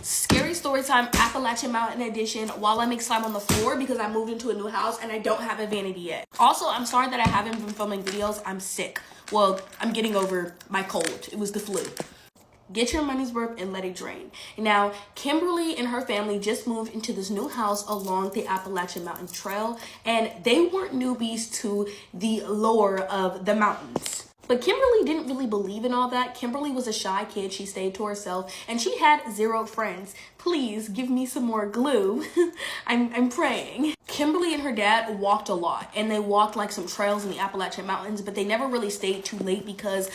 Scary story time, Appalachian Mountain edition, while I make slime on the floor because I moved into a new house and I don't have a vanity yet. Also, I'm sorry that I haven't been filming videos. I'm sick. Well, I'm getting over my cold. It was the flu. Get your money's worth and let it drain. Now, Kimberly and her family just moved into this new house along the Appalachian Mountain Trail, and they weren't newbies to the lore of the mountains. But Kimberly didn't really believe in all that. Kimberly was a shy kid. She stayed to herself and she had 0 friends. Please give me some more glue. I'm praying. Kimberly and her dad walked a lot, and they walked like some trails in the Appalachian Mountains, but they never really stayed too late because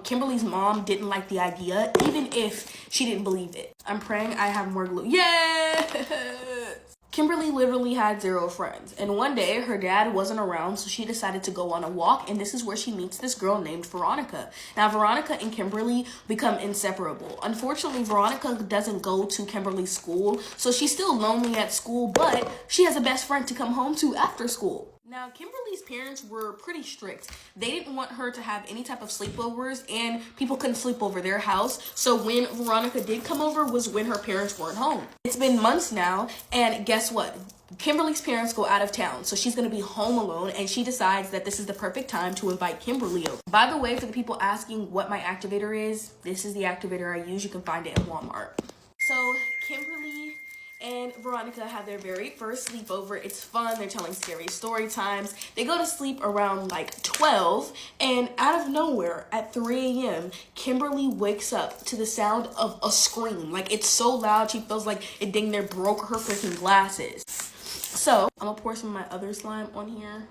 Kimberly's mom didn't like the idea, even if she didn't believe it. I'm praying I have more glue. Yes! Kimberly literally had 0 friends, and one day her dad wasn't around, so she decided to go on a walk, and this is where she meets this girl named Veronica. Now, Veronica and Kimberly become inseparable. Unfortunately, Veronica doesn't go to Kimberly's school, so she's still lonely at school, but she has a best friend to come home to after school. Now, Kimberly's parents were pretty strict. They didn't want her to have any type of sleepovers, and people couldn't sleep over their house. So when Veronica did come over was when her parents weren't home. It's been months now, and guess what? Kimberly's parents go out of town, so she's going to be home alone, and she decides that this is the perfect time to invite Kimberly over. By the way, for the people asking what my activator is, this is the activator I use. You can find it at Walmart. So Kimberly and Veronica have their very first sleepover. It's fun. They're telling scary story times. They go to sleep around like 12, and out of nowhere at 3 a.m., Kimberly wakes up to the sound of a scream. Like, it's so loud, she feels like it dang near broke her freaking glasses. So I'm gonna pour some of my other slime on here.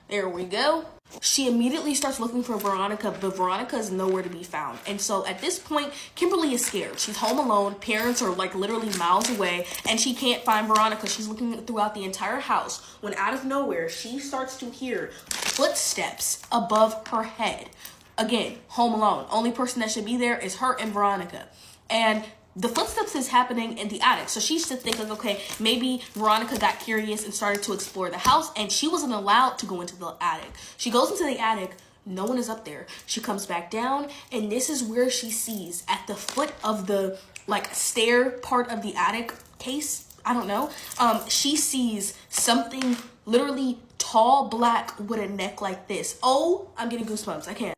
There we go. She immediately starts looking for Veronica, but Veronica is nowhere to be found. And so at this point, Kimberly is scared. She's home alone. Parents are like literally miles away, and she can't find Veronica. She's looking throughout the entire house when out of nowhere, she starts to hear footsteps above her head. Again, home alone. Only person that should be there is her and Veronica. And the footsteps is happening in the attic. So she's just thinking, okay, maybe Veronica got curious and started to explore the house, and she wasn't allowed to go into the attic. She goes into the attic. No one is up there. She comes back down, and this is where she sees at the foot of the like stair part of the attic case. I don't know. She sees something literally tall, black with a neck like this. Oh, I'm getting goosebumps. I can't.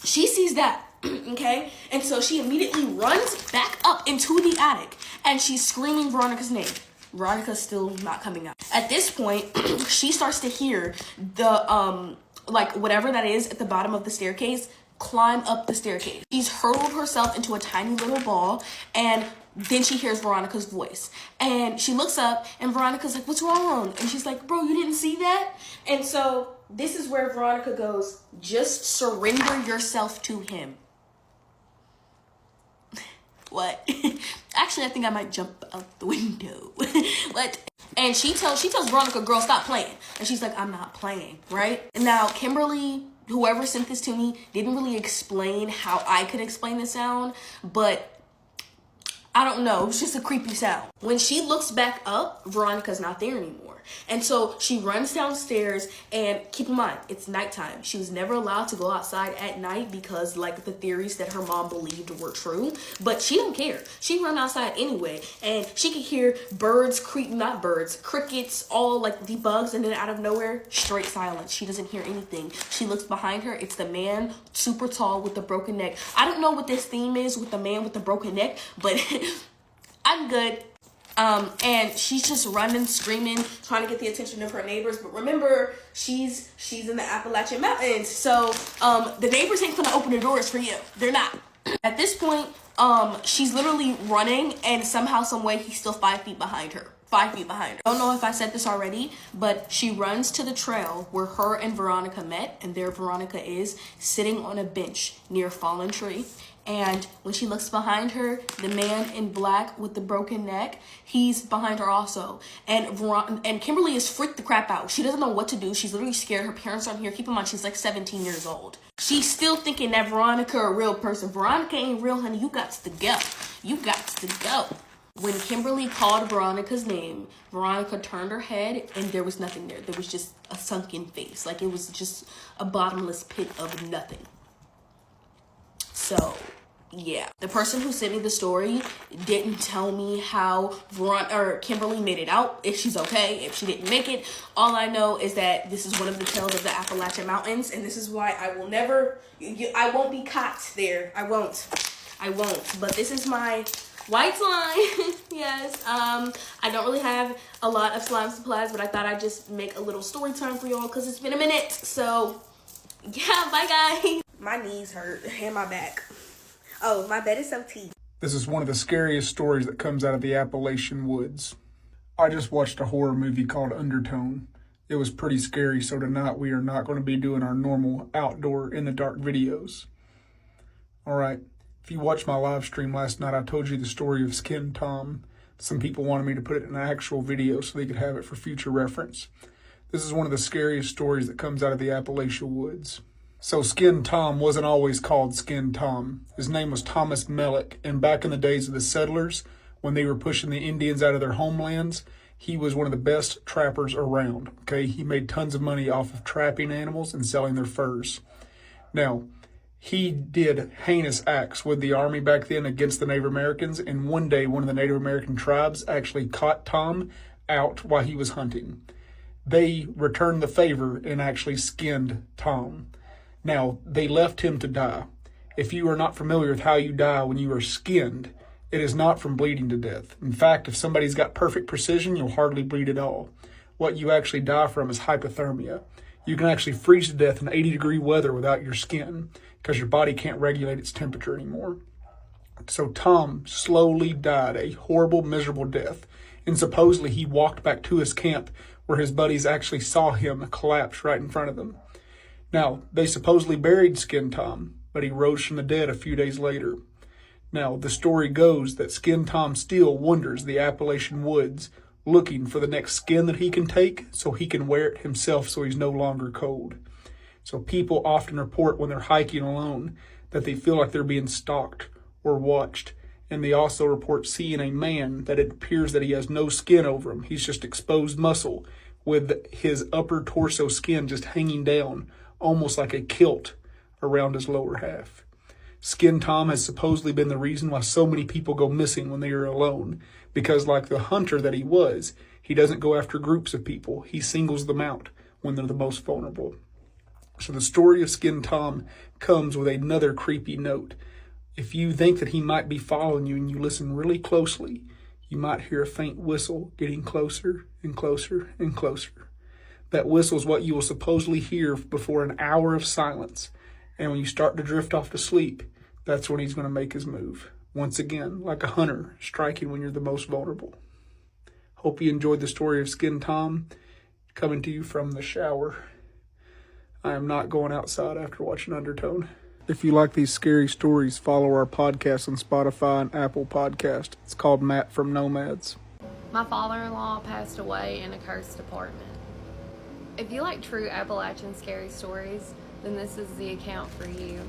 She sees that. Okay, and so she immediately runs back up into the attic, and she's screaming Veronica's name. Veronica's still not coming out. At this point, she starts to hear the like whatever that is at the bottom of the staircase climb up the staircase. She's hurled herself into a tiny little ball, and then she hears Veronica's voice, and she looks up, and Veronica's like, "What's wrong?" And she's like, "Bro, you didn't see that?" And so this is where Veronica goes, "Just surrender yourself to him." What? Actually, I think I might jump out the window. What? And she tells Veronica, "Girl, stop playing." And she's like, "I'm not playing," right? And now Kimberly, whoever sent this to me, didn't really explain how I could explain the sound, but I don't know. It's just a creepy sound. When she looks back up, Veronica's not there anymore. And so she runs downstairs, and keep in mind, it's nighttime. She was never allowed to go outside at night because like the theories that her mom believed were true, but she don't care. She run outside anyway, and she could hear birds crickets, all like the bugs, and then out of nowhere, straight silence. She doesn't hear anything. She looks behind her. It's the man, super tall with the broken neck. I don't know what this theme is with the man with the broken neck, but I'm good. And she's just running, screaming, trying to get the attention of her neighbors. But remember, she's in the Appalachian Mountains, so the neighbors ain't gonna open the doors for you. They're not. At this point, she's literally running, and somehow, some way, he's still 5 feet behind her. 5 feet behind her. I don't know if I said this already, but she runs to the trail where her and Veronica met, and there Veronica is sitting on a bench near a fallen tree. And when she looks behind her, the man in black with the broken neck, he's behind her also. And Kimberly is freaked the crap out. She doesn't know what to do. She's literally scared. Her parents aren't here. Keep in mind, she's like 17 years old. She's still thinking that Veronica a real person. Veronica ain't real, honey. You got to go. You got to go. When Kimberly called Veronica's name, Veronica turned her head, and there was nothing there. There was just a sunken face. Like it was just a bottomless pit of nothing. So yeah, the person who sent me the story didn't tell me how Kimberly made it out, if she's okay, if she didn't make it. All I know is that this is one of the tales of the Appalachian Mountains, and this is why I won't be caught there. I won't. But this is my white slime. Yes. I don't really have a lot of slime supplies, but I thought I'd just make a little story time for y'all because it's been a minute. So yeah, bye guys. My knees hurt and my back. Oh, my bed is so tea. This is one of the scariest stories that comes out of the Appalachian woods. I just watched a horror movie called Undertone. It was pretty scary, so tonight we are not going to be doing our normal outdoor in the dark videos. Alright, if you watched my live stream last night, I told you the story of Skin Tom. Some people wanted me to put it in an actual video so they could have it for future reference. This is one of the scariest stories that comes out of the Appalachian woods. So Skin Tom wasn't always called Skin Tom. His name was Thomas Mellick, and back in the days of the settlers, when they were pushing the Indians out of their homelands, he was one of the best trappers around. Okay, he made tons of money off of trapping animals and selling their furs. Now, he did heinous acts with the army back then against the Native Americans, and one day one of the Native American tribes actually caught Tom out while he was hunting. They returned the favor and actually skinned Tom. Now, they left him to die. If you are not familiar with how you die when you are skinned, it is not from bleeding to death. In fact, if somebody's got perfect precision, you'll hardly bleed at all. What you actually die from is hypothermia. You can actually freeze to death in 80-degree weather without your skin because your body can't regulate its temperature anymore. So Tom slowly died a horrible, miserable death, and supposedly he walked back to his camp where his buddies actually saw him collapse right in front of them. Now, they supposedly buried Skin Tom, but he rose from the dead a few days later. Now, the story goes that Skin Tom still wanders the Appalachian woods looking for the next skin that he can take so he can wear it himself so he's no longer cold. So people often report when they're hiking alone that they feel like they're being stalked or watched. And they also report seeing a man that it appears that he has no skin over him. He's just exposed muscle with his upper torso skin just hanging down, almost like a kilt around his lower half. Skin Tom has supposedly been the reason why so many people go missing when they are alone, because like the hunter that he was, he doesn't go after groups of people. He singles them out when they're the most vulnerable. So the story of Skin Tom comes with another creepy note. If you think that he might be following you and you listen really closely, you might hear a faint whistle getting closer and closer and closer. That whistle is what you will supposedly hear before an hour of silence. And when you start to drift off to sleep, that's when he's going to make his move. Once again, like a hunter, striking when you're the most vulnerable. Hope you enjoyed the story of Skin Tom, coming to you from the shower. I am not going outside after watching Undertone. If you like these scary stories, follow our podcast on Spotify and Apple Podcast. It's called Matt from Nomads. My father-in-law passed away in a cursed apartment. If you like true Appalachian scary stories, then this is the account for you.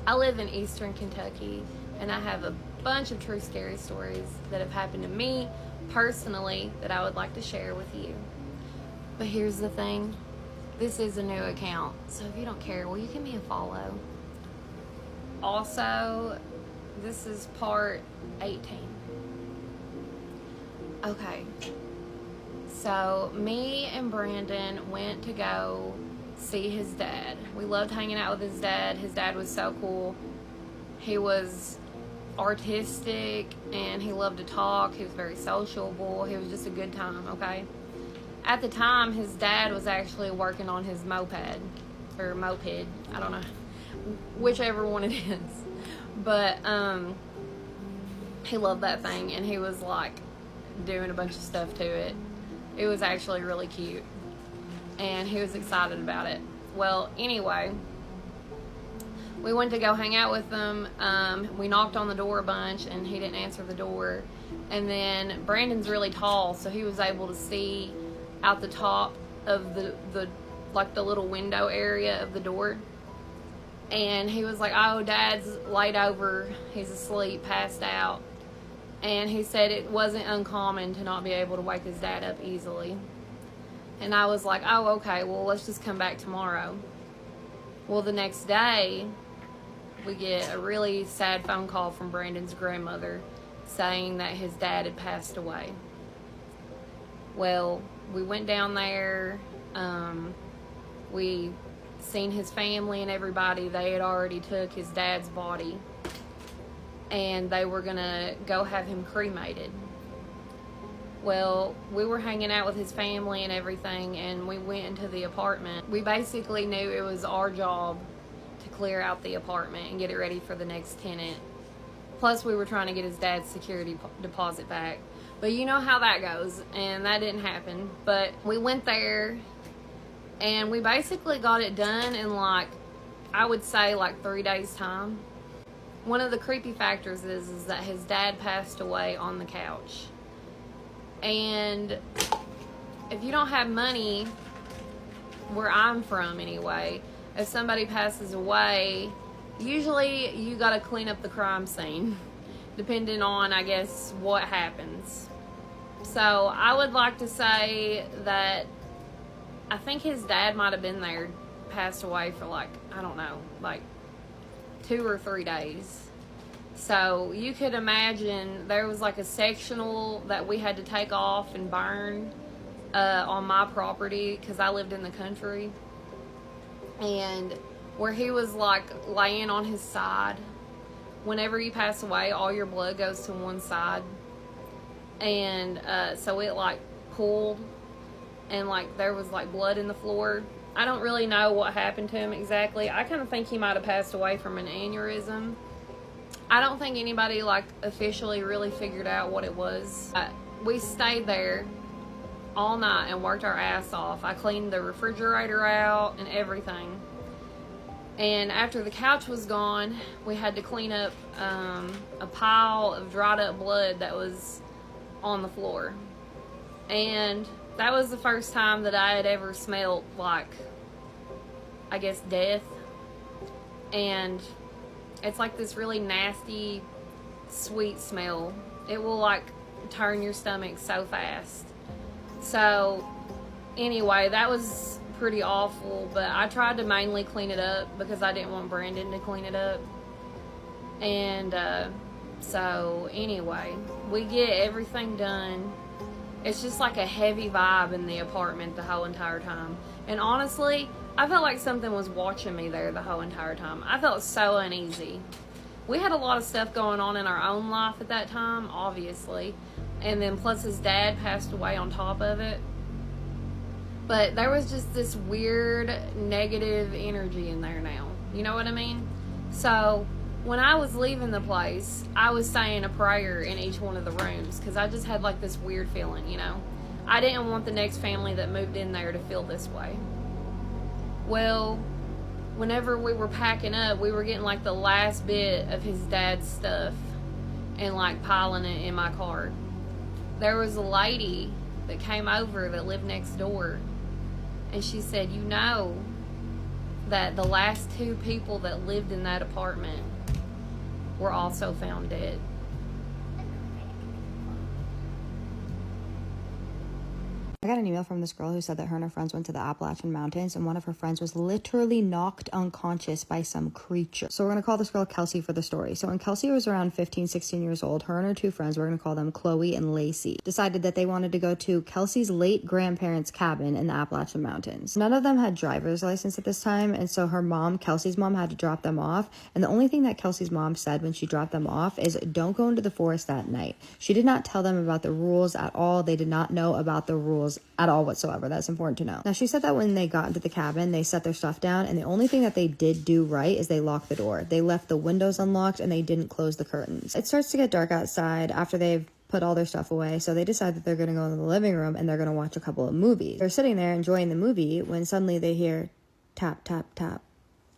I live in eastern Kentucky, and I have a bunch of true scary stories that have happened to me personally that I would like to share with you. But here's the thing, this is a new account, so if you don't care, well, you give me a follow. Also, this is part 18. Okay. So, me and Brandon went to go see his dad. We loved hanging out with his dad. His dad was so cool. He was artistic and he loved to talk. He was very sociable. He was just a good time, okay? At the time, his dad was actually working on his moped. I don't know. Whichever one it is. But, he loved that thing and he was like doing a bunch of stuff to it. It was actually really cute, and he was excited about it. Well, anyway, we went to go hang out with them. We knocked on the door a bunch, and he didn't answer the door. And then Brandon's really tall, so he was able to see out the top of the little window area of the door. And he was like, "Oh, Dad's laid over. He's asleep, passed out." And he said it wasn't uncommon to not be able to wake his dad up easily. And I was like, "Oh, okay, well, let's just come back tomorrow." Well, the next day, we get a really sad phone call from Brandon's grandmother saying that his dad had passed away. Well, we went down there. We seen his family and everybody. They had already took his dad's body, and they were gonna go have him cremated. Well, we were hanging out with his family and everything, and we went into the apartment. We basically knew it was our job to clear out the apartment and get it ready for the next tenant. Plus, we were trying to get his dad's security deposit back. But you know how that goes, and that didn't happen. But we went there, and we basically got it done in, like, I would say, like 3 days' time. One of the creepy factors is that his dad passed away on the couch. And if you don't have money, where I'm from anyway, if somebody passes away, usually you gotta clean up the crime scene, depending on, I guess, what happens. So I would like to say that I think his dad might have been there, passed away for like, I don't know, like 2 or 3 days. So you could imagine there was like a sectional that we had to take off and burn on my property because I lived in the country. And where he was like laying on his side. Whenever you pass away, all your blood goes to one side. And so it like pulled, and like there was like blood in the floor. I don't really know what happened to him exactly. I kind of think he might have passed away from an aneurysm. I don't think anybody like officially really figured out what it was. We stayed there all night and worked our ass off. I cleaned the refrigerator out and everything. And after the couch was gone, we had to clean up a pile of dried up blood that was on the floor. And that was the first time that I had ever smelled, like, I guess, death. And it's like this really nasty, sweet smell. It will, like, turn your stomach so fast. So, anyway, that was pretty awful, but I tried to mainly clean it up because I didn't want Brandon to clean it up. And so anyway, we get everything done. It's just like a heavy vibe in the apartment the whole entire time. And honestly, I felt like something was watching me there the whole entire time. I felt so uneasy. We had a lot of stuff going on in our own life at that time, obviously. And then plus his dad passed away on top of it. But there was just this weird negative energy in there now. You know what I mean? So when I was leaving the place, I was saying a prayer in each one of the rooms because I just had like this weird feeling, you know. I didn't want the next family that moved in there to feel this way. Well, whenever we were packing up, we were getting like the last bit of his dad's stuff and like piling it in my car. There was a lady that came over that lived next door, and she said, you know that the last 2 people that lived in that apartment were also found dead. I got an email from this girl who said that her and her friends went to the Appalachian Mountains, and one of her friends was literally knocked unconscious by some creature. So we're going to call this girl Kelsey for the story. So when Kelsey was around 15, 16 years old, her and her 2 friends, we're going to call them Chloe and Lacey, decided that they wanted to go to Kelsey's late grandparents' cabin in the Appalachian Mountains. None of them had driver's license at this time, and so her mom, Kelsey's mom, had to drop them off. And the only thing that Kelsey's mom said when she dropped them off is, don't go into the forest that night. She did not tell them about the rules at all. They did not know about the rules at all whatsoever. That's important to know. Now, she said that when they got into the cabin, they set their stuff down, and the only thing that they did do right is they locked the door. They left the windows unlocked, and they didn't close the curtains. It starts to get dark outside after they've put all their stuff away, so they decide that they're going to go in the living room and they're going to watch a couple of movies. They're sitting there enjoying the movie when suddenly they hear tap, tap, tap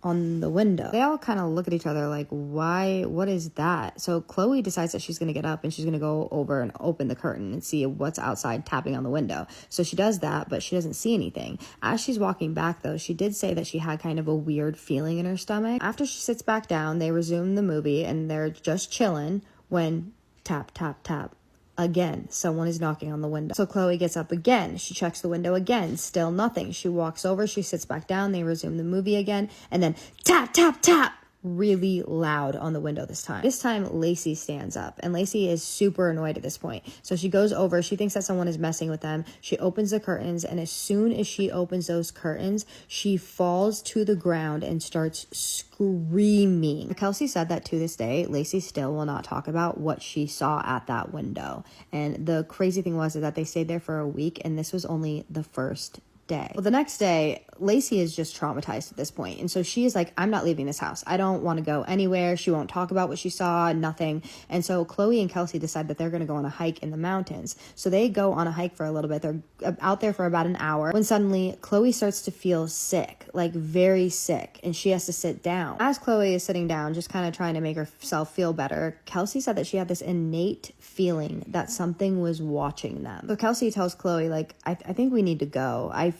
on the window. They all kind of look at each other like, why? What is that? So Chloe decides that she's going to get up and she's going to go over and open the curtain and see what's outside tapping on the window. So she does that, but she doesn't see anything. As she's walking back, though, she did say that she had kind of a weird feeling in her stomach. After she sits back down, they resume the movie and they're just chilling when tap, tap, tap. Again, someone is knocking on the window. So Chloe gets up again. She checks the window again. Still nothing. She walks over. She sits back down. They resume the movie again. And then tap, tap, tap. really loud on the window this time. This time, Lacey stands up, and Lacey is super annoyed at this point. So she goes over, she thinks that someone is messing with them. She opens the curtains, and as soon as she opens those curtains, she falls to the ground and starts screaming. Kelsey said that to this day, Lacey still will not talk about what she saw at that window. And the crazy thing was that they stayed there for a week, and this was only the first day. Well, the next day, Lacey is just traumatized at this point. And so she is like, I'm not leaving this house. I don't want to go anywhere. She won't talk about what she saw, nothing. And so Chloe and Kelsey decide that they're going to go on a hike in the mountains. So they go on a hike for a little bit. They're out there for about an hour when suddenly Chloe starts to feel sick, like very sick, and she has to sit down. As Chloe is sitting down, just kind of trying to make herself feel better, Kelsey said that she had this innate feeling that something was watching them. So Kelsey tells Chloe, like, I think we need to go. I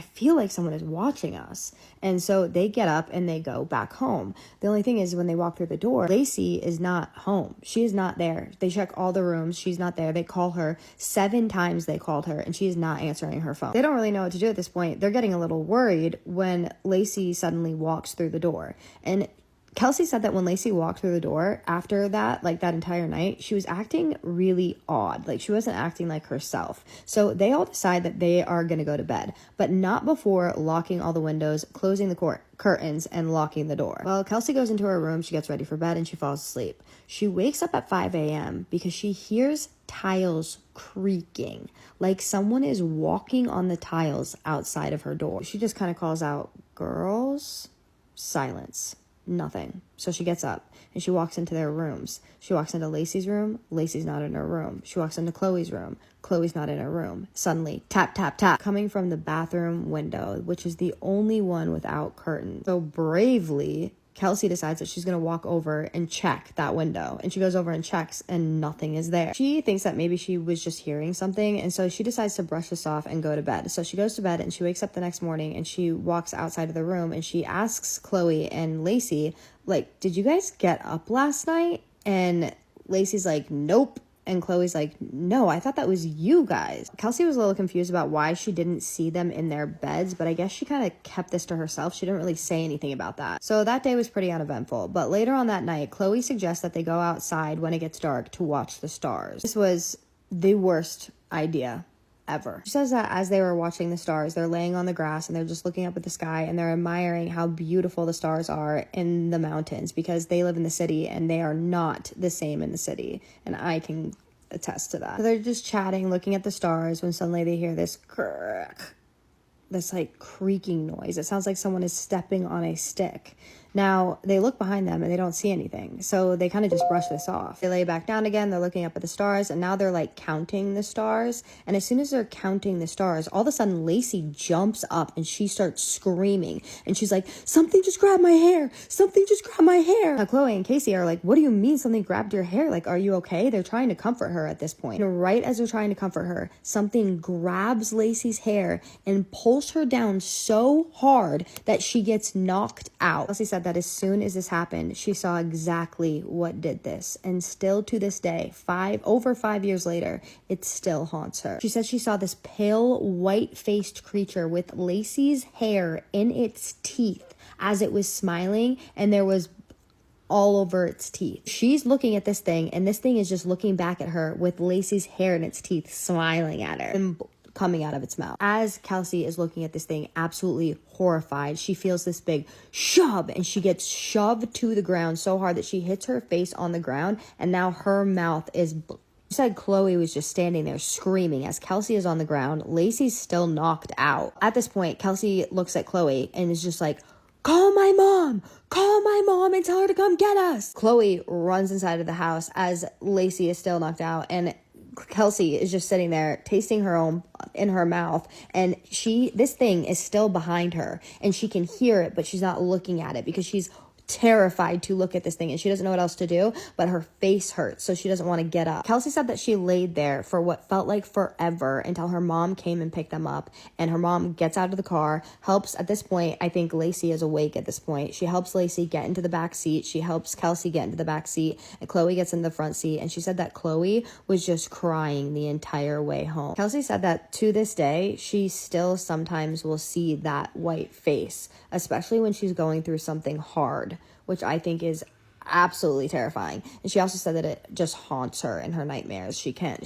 feel like someone is watching us. And so they get up and they go back home. The only thing is when they walk through the door, Lacey is not home. She is not there. They check all the rooms. She's not there. They call her 7 times. They called her and she is not answering her phone. They don't really know what to do at this point. They're getting a little worried when Lacey suddenly walks through the door. And Kelsey said that when Lacey walked through the door after that, like that entire night, she was acting really odd. Like she wasn't acting like herself. So they all decide that they are going to go to bed, but not before locking all the windows, closing the curtains, and locking the door. Well, Kelsey goes into her room, she gets ready for bed, and she falls asleep. She wakes up at 5 a.m. because she hears tiles creaking, like someone is walking on the tiles outside of her door. She just kind of calls out, "Girls," silence. Nothing. So she gets up and she walks into their rooms. She walks into Lacey's room. Lacey's not in her room. She walks into Chloe's room. Chloe's not in her room. Suddenly, tap, tap, tap, coming from the bathroom window, which is the only one without curtains. So bravely, Kelsey decides that she's going to walk over and check that window. And she goes over and checks and nothing is there. She thinks that maybe she was just hearing something. And so she decides to brush this off and go to bed. So she goes to bed and she wakes up the next morning and she walks outside of the room and she asks Chloe and Lacey, like, "Did you guys get up last night?" And Lacey's like, "Nope." And Chloe's like, "No, I thought that was you guys." Kelsey was a little confused about why she didn't see them in their beds, but I guess she kind of kept this to herself. She didn't really say anything about that. So that day was pretty uneventful. But later on that night, Chloe suggests that they go outside when it gets dark to watch the stars. This was the worst idea ever. She says that as they were watching the stars, they're laying on the grass and they're just looking up at the sky and they're admiring how beautiful the stars are in the mountains because they live in the city and they are not the same in the city. And I can attest to that. So they're just chatting, looking at the stars when suddenly they hear this crack, this like creaking noise. It sounds like someone is stepping on a stick. Now, they look behind them and they don't see anything. So they kind of just brush this off. They lay back down again. They're looking up at the stars and now they're like counting the stars. And as soon as they're counting the stars, all of a sudden Lacey jumps up and she starts screaming. And she's like, "Something just grabbed my hair. Something just grabbed my hair." Now, Chloe and Casey are like, "What do you mean something grabbed your hair? Like, are you okay?" They're trying to comfort her at this point. And right as they're trying to comfort her, something grabs Lacey's hair and pulls her down so hard that she gets knocked out. Kelsey said that as soon as this happened, she saw exactly what did this. And still to this day, over 5 years later, it still haunts her. She said she saw this pale, white-faced creature with Lacey's hair in its teeth as it was smiling, and there was all over its teeth. She's looking at this thing, and this thing is just looking back at her with Lacey's hair in its teeth, smiling at her and coming out of its mouth. As Kelsey is looking at this thing, absolutely horrified, she feels this big shove, and she gets shoved to the ground so hard that she hits her face on the ground, and now her mouth is She said Chloe was just standing there screaming as Kelsey is on the ground. Lacey's still knocked out. At this point, Kelsey looks at Chloe and is just like, "Call my mom! Call my mom and tell her to come get us!" Chloe runs inside of the house as Lacey is still knocked out, and Kelsey is just sitting there tasting her own in her mouth, and this thing is still behind her and she can hear it, but she's not looking at it because she's terrified to look at this thing and she doesn't know what else to do, but her face hurts, so she doesn't want to get up. Kelsey said that she laid there for what felt like forever until her mom came and picked them up, and her mom gets out of the car, helps. At this point, I think Lacey is awake at this point. She helps Lacey get into the back seat. She helps Kelsey get into the back seat, and Chloe gets in the front seat, and she said that Chloe was just crying the entire way home. Kelsey said that to this day, she still sometimes will see that white face, especially when she's going through something hard. word, which I think is absolutely terrifying. And she also said that it just haunts her in her nightmares. She can't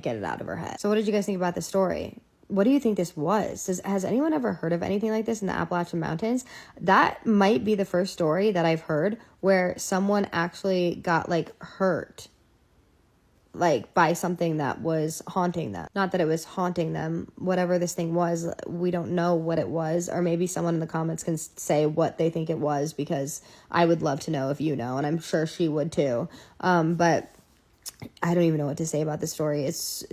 get it out of her head. So what did you guys think about this story? What do you think this was? Has anyone ever heard of anything like this in the Appalachian Mountains? That might be the first story that I've heard where someone actually got like hurt, like by something that was haunting them. Not that it was haunting them. Whatever this thing was, we don't know what it was. Or maybe someone in the comments can say what they think it was, because I would love to know if you know, and I'm sure she would too. But I don't even know what to say about this story. It's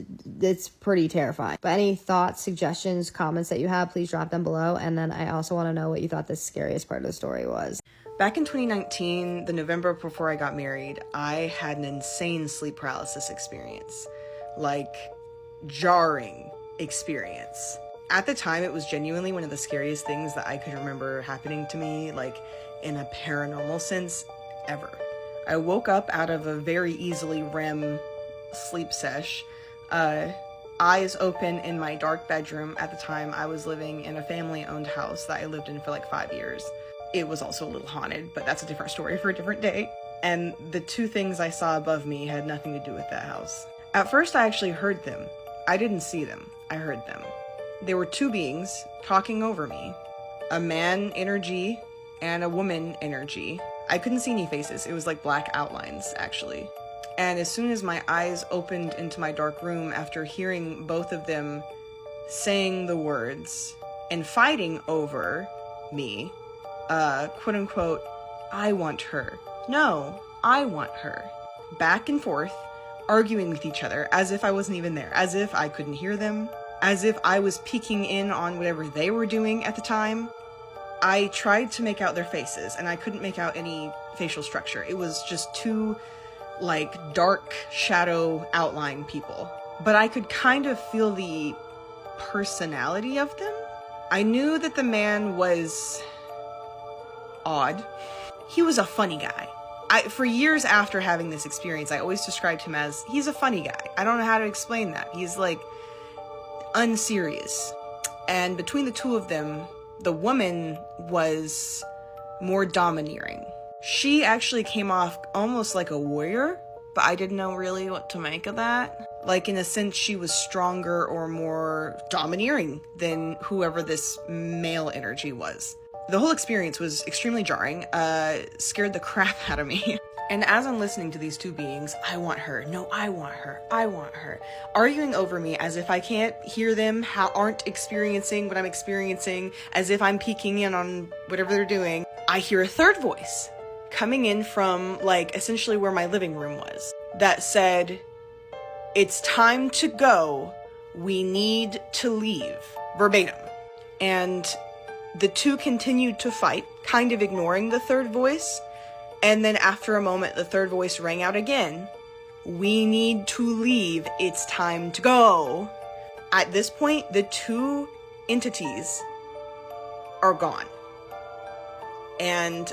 pretty terrifying. But any thoughts, suggestions, comments that you have, please drop them below. And then I also want to know what you thought the scariest part of the story was. Back in 2019, the November before I got married, I had an insane sleep paralysis experience. Like, jarring experience. At the time, it was genuinely one of the scariest things that I could remember happening to me, like, in a paranormal sense, ever. I woke up out of a very easily REM sleep sesh, eyes open in my dark bedroom. At the time, I was living in a family-owned house that I lived in for like 5 years. It was also a little haunted, but that's a different story for a different day. And the two things I saw above me had nothing to do with that house. At first, I actually heard them. I didn't see them. I heard them. There were two beings talking over me. A man energy and a woman energy. I couldn't see any faces. It was like black outlines, actually. And as soon as my eyes opened into my dark room after hearing both of them saying the words and fighting over me, quote unquote, I want her. No, I want her. Back and forth, arguing with each other as if I wasn't even there, as if I couldn't hear them, as if I was peeking in on whatever they were doing at the time. I tried to make out their faces, and I couldn't make out any facial structure. It was just two, like, dark shadow outline people. But I could kind of feel the personality of them. I knew that the man was odd. He was a funny guy. For years after having this experience, I always described him as, he's a funny guy. I don't know how to explain that. He's, like, unserious. And between the two of them, the woman was more domineering. She actually came off almost like a warrior, but I didn't know really what to make of that. Like, in a sense, she was stronger or more domineering than whoever this male energy was. The whole experience was extremely jarring, scared the crap out of me. And as I'm listening to these two beings, I want her, no, I want her, I want her, arguing over me as if I can't hear them, aren't experiencing what I'm experiencing, as if I'm peeking in on whatever they're doing, I hear a third voice coming in from, like, essentially where my living room was, that said, it's time to go, we need to leave, verbatim. And the two continued to fight, kind of ignoring the third voice. And then after a moment, the third voice rang out again. We need to leave. It's time to go. At this point, the two entities are gone. And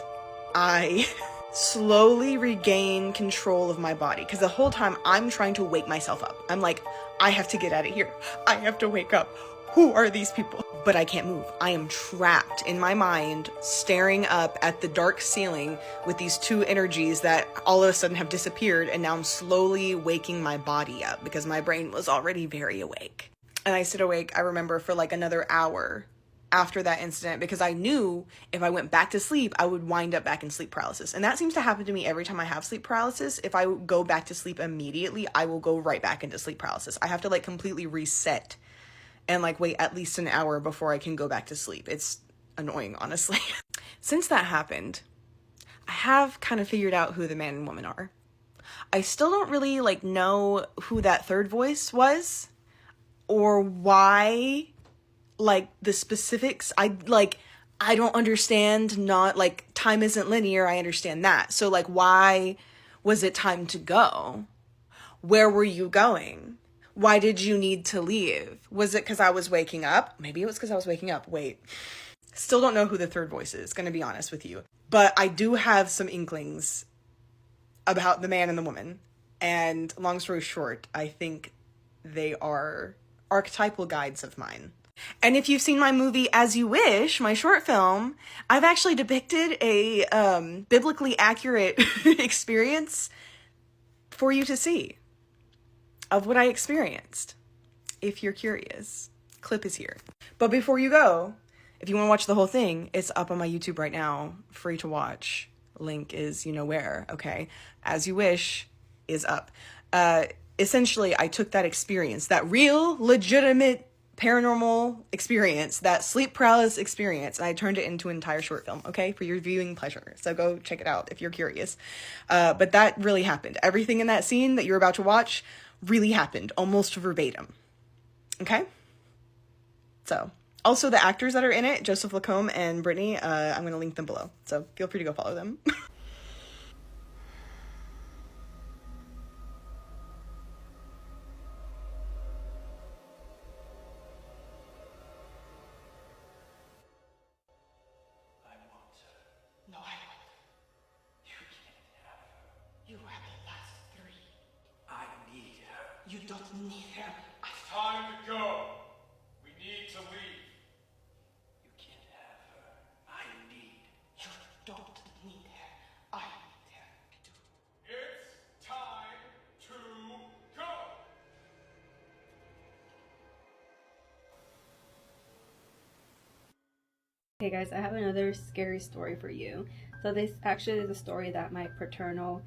I slowly regain control of my body. Because the whole time, I'm trying to wake myself up. I'm like, I have to get out of here. I have to wake up. Who are these people? But I can't move. I am trapped in my mind, staring up at the dark ceiling with these two energies that all of a sudden have disappeared, and now I'm slowly waking my body up because my brain was already very awake. And I sit awake, I remember, for like another hour after that incident, because I knew if I went back to sleep, I would wind up back in sleep paralysis. And that seems to happen to me every time I have sleep paralysis. If I go back to sleep immediately, I will go right back into sleep paralysis. I have to like completely reset and like wait at least an hour before I can go back to sleep. It's annoying, honestly. Since that happened, I have kind of figured out who the man and woman are. I still don't really like know who that third voice was or why, like the specifics. I don't understand, not like time isn't linear. I understand that. So like, why was it time to go? Where were you going? Why did you need to leave? Was it because I was waking up? Maybe it was because I was waking up. Wait. Still don't know who the third voice is, gonna be honest with you. But I do have some inklings about the man and the woman. And long story short, I think they are archetypal guides of mine. And if you've seen my movie As You Wish, my short film, I've actually depicted a biblically accurate experience for you to see of what I experienced. If you're curious, clip is here. But before you go, if you want to watch the whole thing, it's up on my YouTube right now, free to watch. Link is you know where, okay? As You Wish is up. Essentially, I took that experience, that real, legitimate paranormal experience, that sleep paralysis experience, and I turned it into an entire short film, okay, for your viewing pleasure. So go check it out if you're curious. But that really happened. Everything in that scene that you're about to watch really happened, almost verbatim. Okay? So, also the actors that are in it, Joseph Lacombe and Brittany, I'm going to link them below. So feel free to go follow them. You don't need her. It's time to go. We need to leave. You can't have her. I need. You don't need her. I need her. It's time to go. Hey guys, I have another scary story for you. So this actually is a story that my paternal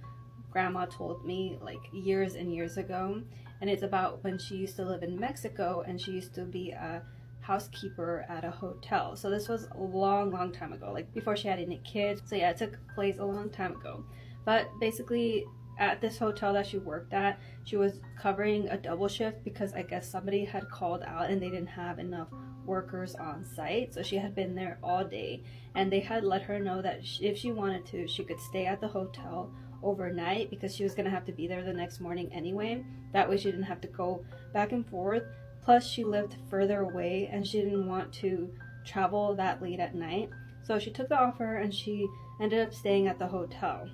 grandma told me like years and years ago, and it's about when she used to live in Mexico and she used to be a housekeeper at a hotel. So this was a long time ago, like before she had any kids. So yeah, it took place a long time ago. But basically at this hotel that she worked at, she was covering a double shift because I guess somebody had called out and they didn't have enough workers on site. So she had been there all day, and they had let her know that if she wanted to, she could stay at the hotel overnight because she was going to have to be there the next morning anyway. That way she didn't have to go back and forth. Plus she lived further away and she didn't want to travel that late at night. So she took the offer and she ended up staying at the hotel.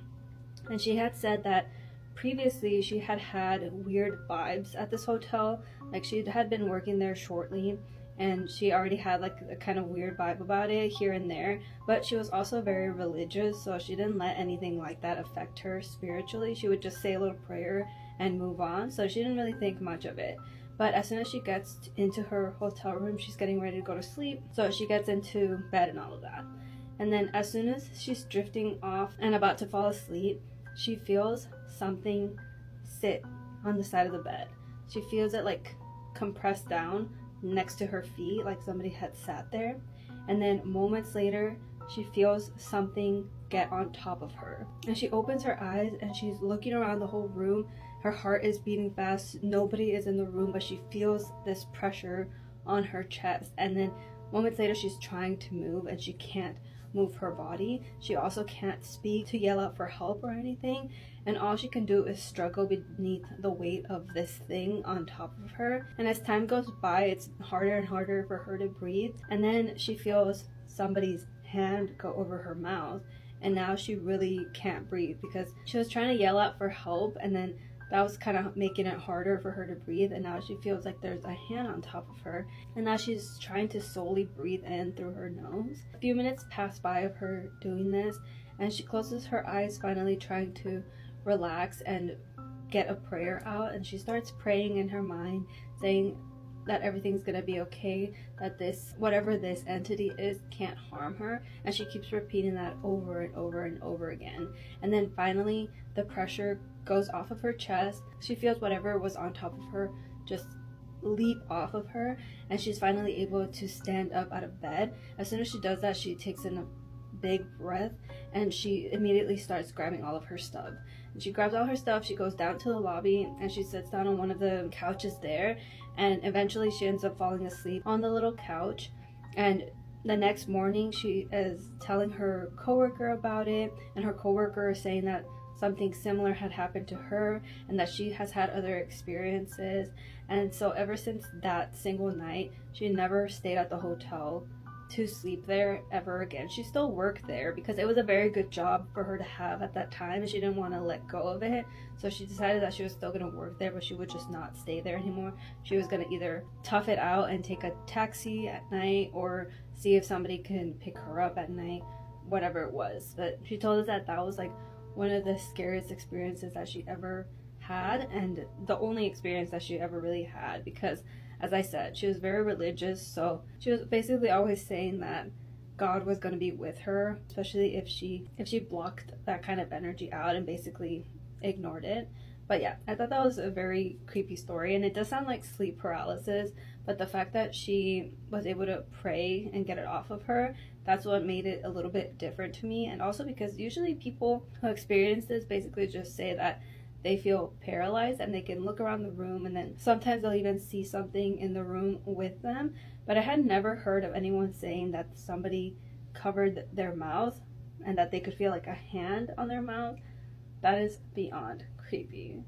And she had said that previously she had had weird vibes at this hotel. Like she had been working there shortly and she already had like a kind of weird vibe about it here and there, but she was also very religious, so she didn't let anything like that affect her spiritually. She would just say a little prayer and move on, so she didn't really think much of it. But as soon as she gets into her hotel room, she's getting ready to go to sleep, so she gets into bed and all of that. And then as soon as she's drifting off and about to fall asleep, she feels something sit on the side of the bed. She feels it like compressed down next to her feet, like somebody had sat there. And then moments later, she feels something get on top of her. And she opens her eyes and she's looking around the whole room. Her heart is beating fast. Nobody is in the room, but she feels this pressure on her chest. And then moments later, she's trying to move and she can't move her body. She also can't speak to yell out for help or anything, and all she can do is struggle beneath the weight of this thing on top of her. And as time goes by, it's harder and harder for her to breathe, and then she feels somebody's hand go over her mouth, and now she really can't breathe because she was trying to yell out for help, and then that was kind of making it harder for her to breathe, and now she feels like there's a hand on top of her, and now she's trying to slowly breathe in through her nose. A few minutes pass by of her doing this, and she closes her eyes, finally trying to relax and get a prayer out, and she starts praying in her mind, saying that everything's gonna be okay, that this, whatever this entity is, can't harm her, and she keeps repeating that over and over and over again. And then finally the pressure goes off of her chest. She feels whatever was on top of her just leap off of her, and she's finally able to stand up out of bed. As soon as she does that, she takes in a big breath and she immediately starts grabbing all of her stuff. And she grabs all her stuff, she goes down to the lobby and she sits down on one of the couches there, and eventually she ends up falling asleep on the little couch. And the next morning she is telling her coworker about it, and her coworker is saying that something similar had happened to her and that she has had other experiences. And so ever since that single night, she never stayed at the hotel to sleep there ever again. She still worked there because it was a very good job for her to have at that time, and she didn't want to let go of it. So she decided that she was still going to work there, but she would just not stay there anymore. She was going to either tough it out and take a taxi at night, or see if somebody can pick her up at night, whatever it was. But she told us that that was like one of the scariest experiences that she ever had, and the only experience that she ever really had, because as I said, she was very religious, so she was basically always saying that God was going to be with her, especially if she blocked that kind of energy out and basically ignored it. But yeah, I thought that was a very creepy story, and it does sound like sleep paralysis, but the fact that she was able to pray and get it off of her, that's what made it a little bit different to me. And also because usually people who experience this basically just say that they feel paralyzed and they can look around the room, and then sometimes they'll even see something in the room with them. But I had never heard of anyone saying that somebody covered their mouth and that they could feel like a hand on their mouth. That is beyond creepy.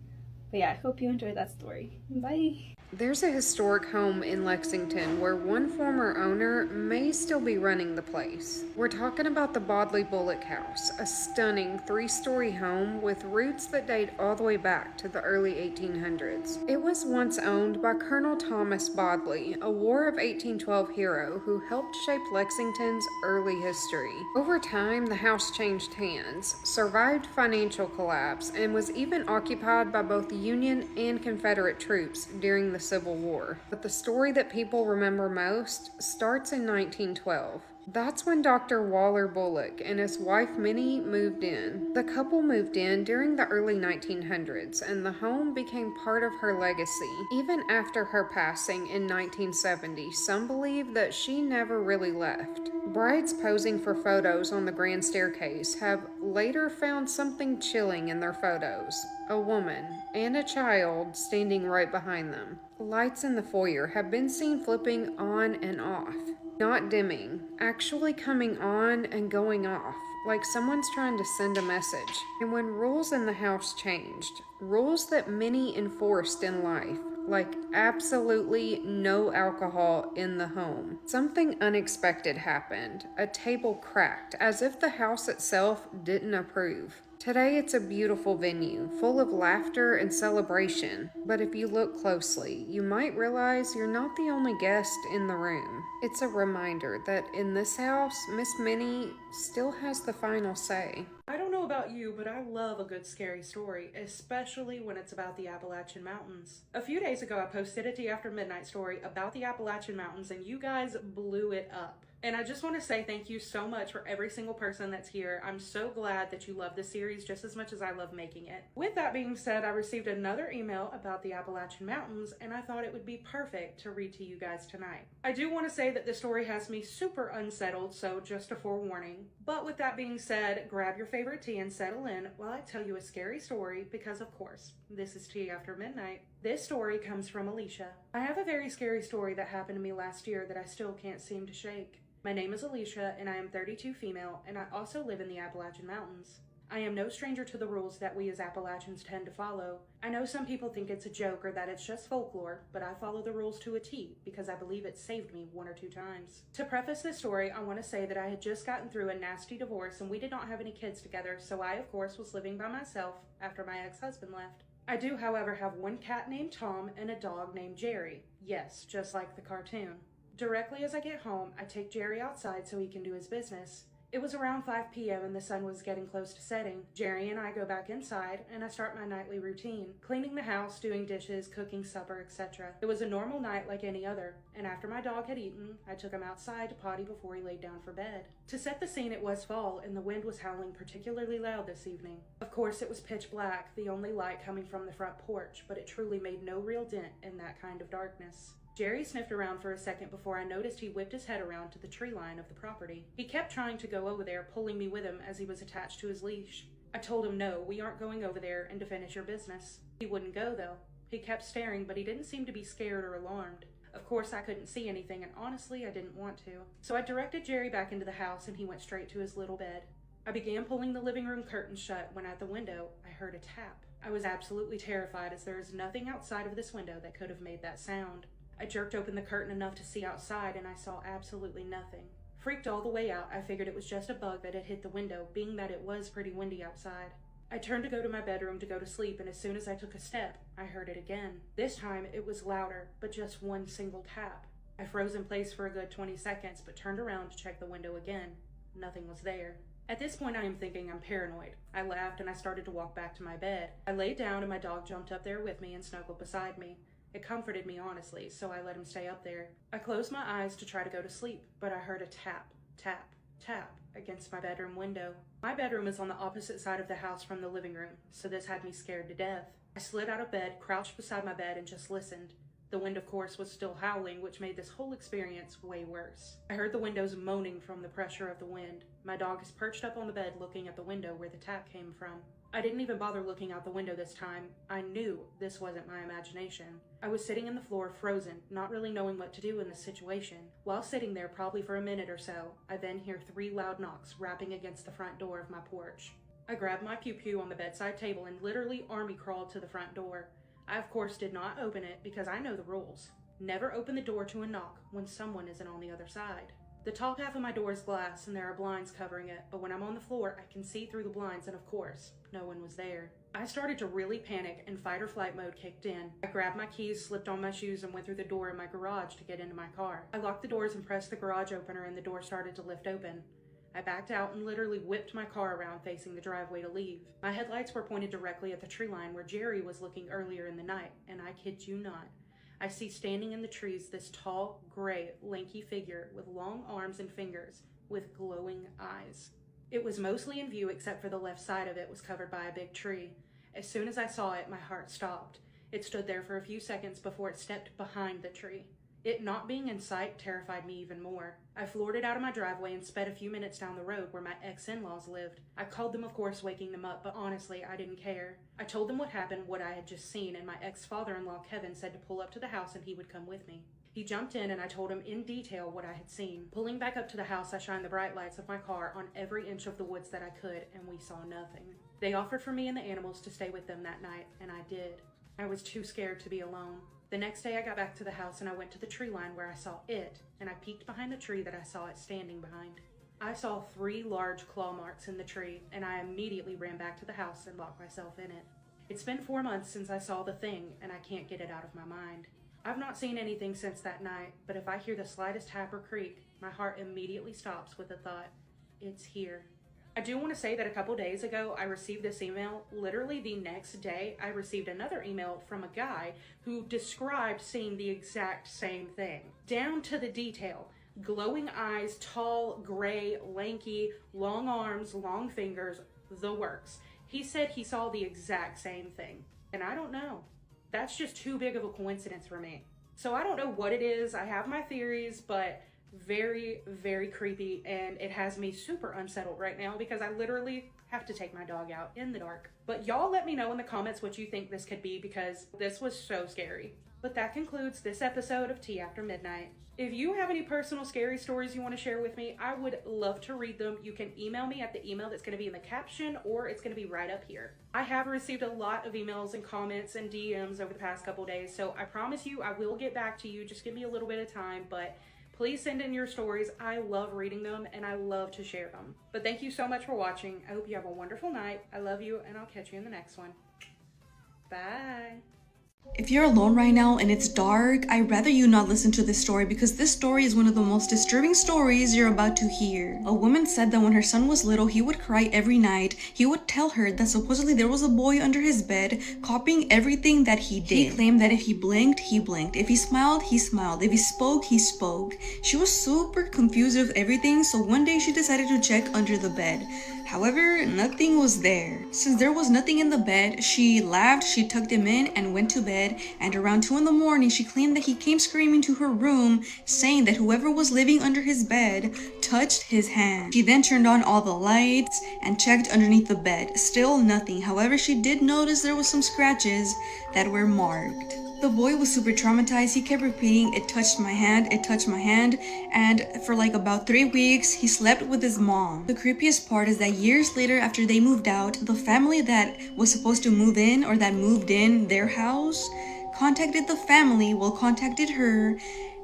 But yeah, I hope you enjoyed that story. Bye. There's a historic home in Lexington where one former owner may still be running the place. We're talking about the Bodley Bullock House, a stunning 3-story home with roots that date all the way back to the early 1800s. It was once owned by Colonel Thomas Bodley, a War of 1812 hero who helped shape Lexington's early history. Over time, the house changed hands, survived financial collapse, and was even occupied by both Union and Confederate troops during the Civil War. But the story that people remember most starts in 1912. That's when Dr. Waller Bullock and his wife Minnie moved in. The couple moved in during the early 1900s, and the home became part of her legacy. Even after her passing in 1970, some believe that she never really left. Brides posing for photos on the grand staircase have later found something chilling in their photos: a woman and a child standing right behind them. Lights in the foyer have been seen flipping on and off, not dimming, actually coming on and going off, like someone's trying to send a message. And when rules in the house changed, rules that many enforced in life, like absolutely no alcohol in the home, something unexpected happened. A table cracked, as if the house itself didn't approve. Today it's a beautiful venue, full of laughter and celebration, but if you look closely, you might realize you're not the only guest in the room. It's a reminder that in this house, Miss Minnie still has the final say. I don't know about you, but I love a good scary story, especially when it's about the Appalachian Mountains. A few days ago, I posted a Tea After Midnight story about the Appalachian Mountains, and you guys blew it up. And I just want to say thank you so much for every single person that's here. I'm so glad that you love the series just as much as I love making it. With that being said, I received another email about the Appalachian Mountains, and I thought it would be perfect to read to you guys tonight. I do want to say that this story has me super unsettled, so just a forewarning. But with that being said, grab your favorite tea and settle in while I tell you a scary story, because of course, this is Tea After Midnight. This story comes from Alicia. I have a very scary story that happened to me last year that I still can't seem to shake. My name is Alicia, and I am 32 female, and I also live in the Appalachian Mountains. I am no stranger to the rules that we as Appalachians tend to follow. I know some people think it's a joke or that it's just folklore, but I follow the rules to a T because I believe it saved me 1 or 2 times. To preface this story, I want to say that I had just gotten through a nasty divorce and we did not have any kids together, so I of course was living by myself after my ex-husband left. I do, however, have one cat named Tom and a dog named Jerry. Yes, just like the cartoon. Directly as I get home, I take Jerry outside so he can do his business. It was around 5 p.m. and the sun was getting close to setting. Jerry and I go back inside and I start my nightly routine, cleaning the house, doing dishes, cooking supper, etc. It was a normal night like any other, and after my dog had eaten, I took him outside to potty before he laid down for bed. To set the scene, it was fall and the wind was howling particularly loud this evening. Of course, it was pitch black, the only light coming from the front porch, but it truly made no real dent in that kind of darkness. Jerry sniffed around for a second before I noticed he whipped his head around to the tree line of the property. He kept trying to go over there, pulling me with him as he was attached to his leash. I told him no, we aren't going over there, and to finish your business. He wouldn't go though. He kept staring, but he didn't seem to be scared or alarmed. Of course, I couldn't see anything, and honestly, I didn't want to. So I directed Jerry back into the house, and he went straight to his little bed. I began pulling the living room curtain shut when at the window, I heard a tap. I was absolutely terrified as there is nothing outside of this window that could have made that sound. I jerked open the curtain enough to see outside and I saw absolutely nothing. Freaked all the way out, I figured it was just a bug that had hit the window, being that it was pretty windy outside. I turned to go to my bedroom to go to sleep, and as soon as I took a step, I heard it again. This time, it was louder, but just one single tap. I froze in place for a good 20 seconds, but turned around to check the window again. Nothing was there. At this point, I am thinking I'm paranoid. I laughed and I started to walk back to my bed. I laid down and my dog jumped up there with me and snuggled beside me. It comforted me, honestly, so I let him stay up there. I closed my eyes to try to go to sleep, but I heard a tap, tap, tap against my bedroom window. My bedroom is on the opposite side of the house from the living room, so this had me scared to death. I slid out of bed, crouched beside my bed, and just listened. The wind, of course, was still howling, which made this whole experience way worse. I heard the windows moaning from the pressure of the wind. My dog is perched up on the bed looking at the window where the tap came from. I didn't even bother looking out the window this time. I knew this wasn't my imagination. I was sitting in the floor, frozen, not really knowing what to do in this situation. While sitting there, probably for a minute or so, I then hear 3 loud knocks rapping against the front door of my porch. I grabbed my pew-pew on the bedside table and literally army crawled to the front door. I, of course, did not open it because I know the rules. Never open the door to a knock when someone isn't on the other side. The top half of my door is glass and there are blinds covering it, but when I'm on the floor, I can see through the blinds and, of course, no one was there. I started to really panic and fight or flight mode kicked in. I grabbed my keys, slipped on my shoes, and went through the door in my garage to get into my car. I locked the doors and pressed the garage opener and the door started to lift open. I backed out and literally whipped my car around facing the driveway to leave. My headlights were pointed directly at the tree line where Jerry was looking earlier in the night, and I kid you not, I see standing in the trees this tall, gray, lanky figure with long arms and fingers with glowing eyes. It was mostly in view except for the left side of it was covered by a big tree. As soon as I saw it, my heart stopped. It stood there for a few seconds before it stepped behind the tree. It not being in sight terrified me even more. I floored it out of my driveway and sped a few minutes down the road where my ex-in-laws lived. I called them, of course, waking them up, but honestly, I didn't care. I told them what happened, what I had just seen, and my ex-father-in-law, Kevin, said to pull up to the house and he would come with me. He jumped in and I told him in detail what I had seen. Pulling back up to the house, I shined the bright lights of my car on every inch of the woods that I could, and we saw nothing. They offered for me and the animals to stay with them that night, and I did. I was too scared to be alone. The next day I got back to the house and I went to the tree line where I saw it, and I peeked behind the tree that I saw it standing behind. I saw 3 large claw marks in the tree, and I immediately ran back to the house and locked myself in it. It's been 4 months since I saw the thing, and I can't get it out of my mind. I've not seen anything since that night, but if I hear the slightest tap or creak, my heart immediately stops with the thought, it's here. I do want to say that a couple days ago, I received this email. Literally the next day, I received another email from a guy who described seeing the exact same thing. Down to the detail. Glowing eyes, tall, gray, lanky, long arms, long fingers, the works. He said he saw the exact same thing. And I don't know. That's just too big of a coincidence for me. So I don't know what it is. I have my theories, but very, very creepy, and it has me super unsettled right now because I literally have to take my dog out in the dark. But y'all let me know in the comments what you think this could be because this was so scary. But that concludes this episode of Tea After Midnight. If you have any personal scary stories you want to share with me, I would love to read them. You can email me at the email that's going to be in the caption, or it's going to be right up here. I have received a lot of emails and comments and DMs over the past couple days, so I promise you I will get back to you. Just give me a little bit of time, but please send in your stories. I love reading them and I love to share them. But thank you so much for watching. I hope you have a wonderful night. I love you, and I'll catch you in the next one. Bye. If you're alone right now and it's dark, I'd rather you not listen to this story because this story is one of the most disturbing stories you're about to hear. A woman said that when her son was little, he would cry every night. He would tell her that supposedly there was a boy under his bed copying everything that he did. He claimed that if he blinked, he blinked. If he smiled, he smiled. If he spoke, he spoke. She was super confused with everything, so one day she decided to check under the bed. However, nothing was there. Since there was nothing in the bed, she laughed, she tucked him in and went to bed, and around 2 in the morning, she claimed that he came screaming to her room, saying that whoever was living under his bed touched his hand. She then turned on all the lights and checked underneath the bed. Still nothing. However, she did notice there was some scratches that were marked. The boy was super traumatized. He kept repeating, "It touched my hand, it touched my hand," and for like about 3 weeks, he slept with his mom. The creepiest part is that years later, after they moved out, the family that was supposed to move in, or that moved in their house, contacted the family, contacted her,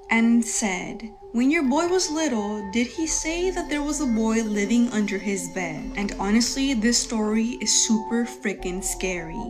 and said, When your boy was little, did he say that there was a boy living under his bed? And honestly, this story is super freaking scary.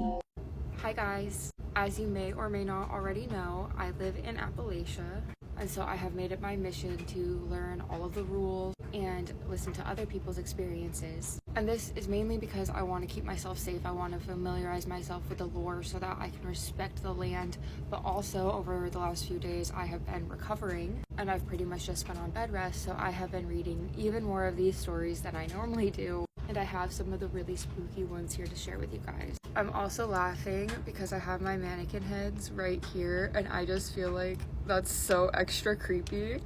Hi guys. As you may or may not already know, I live in Appalachia, and so I have made it my mission to learn all of the rules and listen to other people's experiences. And this is mainly because I want to keep myself safe. I want to familiarize myself with the lore so that I can respect the land, but also over the last few days I have been recovering and I've pretty much just been on bed rest, so I have been reading even more of these stories than I normally do, and I have some of the really spooky ones here to share with you guys. I'm also laughing because I have my mannequin heads right here and I just feel like that's so extra creepy.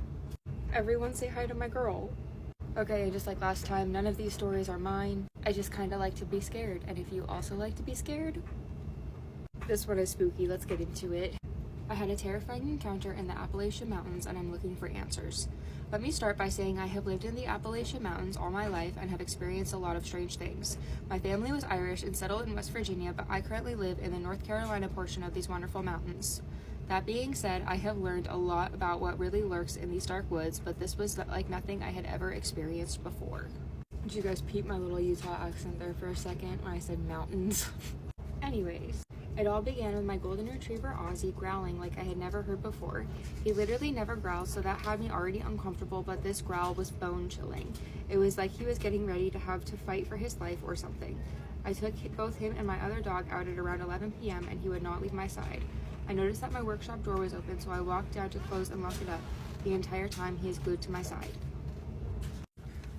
Everyone say hi to my girl. Okay, just like last time, none of these stories are mine. I just kind of like to be scared, and if you also like to be scared, this one is spooky. Let's get into it. I had a terrifying encounter in the Appalachian Mountains and I'm looking for answers. Let me start by saying I have lived in the Appalachian Mountains all my life and have experienced a lot of strange things. My family was Irish and settled in West Virginia, but I currently live in the North Carolina portion of these wonderful mountains. That being said, I have learned a lot about what really lurks in these dark woods, but this was like nothing I had ever experienced before. Did you guys peep my little Utah accent there for a second when I said mountains? Anyways, it all began with my golden retriever Ozzy growling like I had never heard before. He literally never growls, so that had me already uncomfortable, but this growl was bone chilling. It was like he was getting ready to have to fight for his life or something. I took both him and my other dog out at around 11 p.m. and he would not leave my side. I noticed that my workshop door was open, so I walked down to close and lock it up. The entire time he is glued to my side.